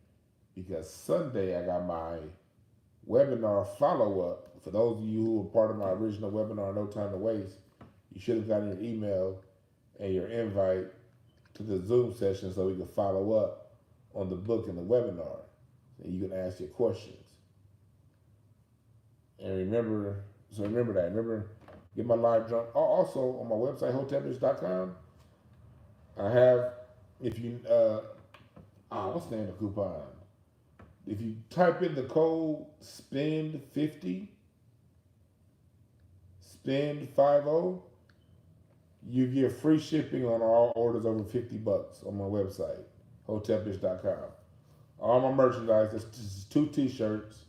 Because Sunday I got my webinar follow-up. For those of you who were part of my original webinar, No Time to Waste, you should have gotten your email and your invite to the Zoom session so we can follow up on the book and the webinar. And you can ask your questions. And remember that. Remember, get my live drum. Also, on my website, Hotepish.com, I have, if you, what's the name of the coupon? If you type in the code SPEND50, SPEND50, you get free shipping on all orders over $50 on my website, Hotepish.com. All my merchandise is 2 t-shirts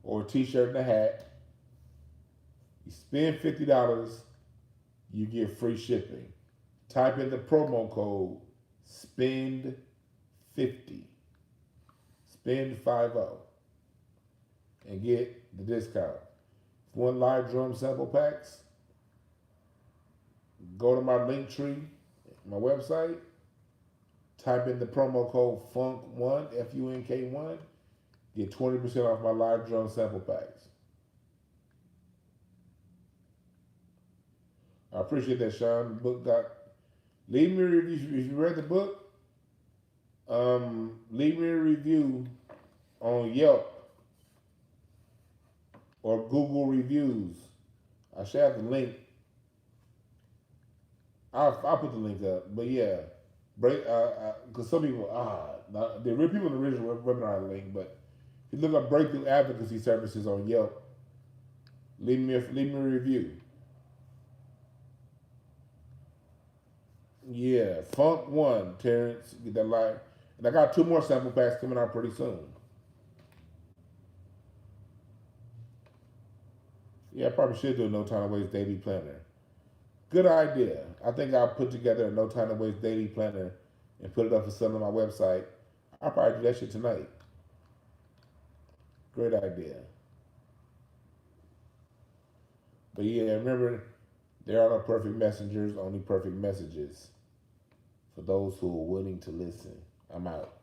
or a t-shirt and a hat. You spend $50, you get free shipping. Type in the promo code SPEND50. SPEND50 and get the discount. If you want live drum sample packs, go to my link tree, my website, type in the promo code FUNK1, F-U-N-K-1, get 20% off my live drum sample packs. I appreciate that, Sean. The book got, leave me a review. If you read the book, leave me a review on Yelp or Google Reviews. I should have the link. I'll put the link up. But yeah, because some people, the real people in the original webinar link, but if you look up Breakthrough Advocacy Services on Yelp, leave me a review. Yeah, Funk 1, Terrence, get that live. And I got 2 more sample packs coming out pretty soon. Yeah, I probably should do a No Time to Waste daily planner. Good idea. I think I'll put together a No Time to Waste daily planner and put it up for sale on my website. I'll probably do that shit tonight. Great idea. But yeah, remember, there are no perfect messengers, only perfect messages for those who are willing to listen. I'm out.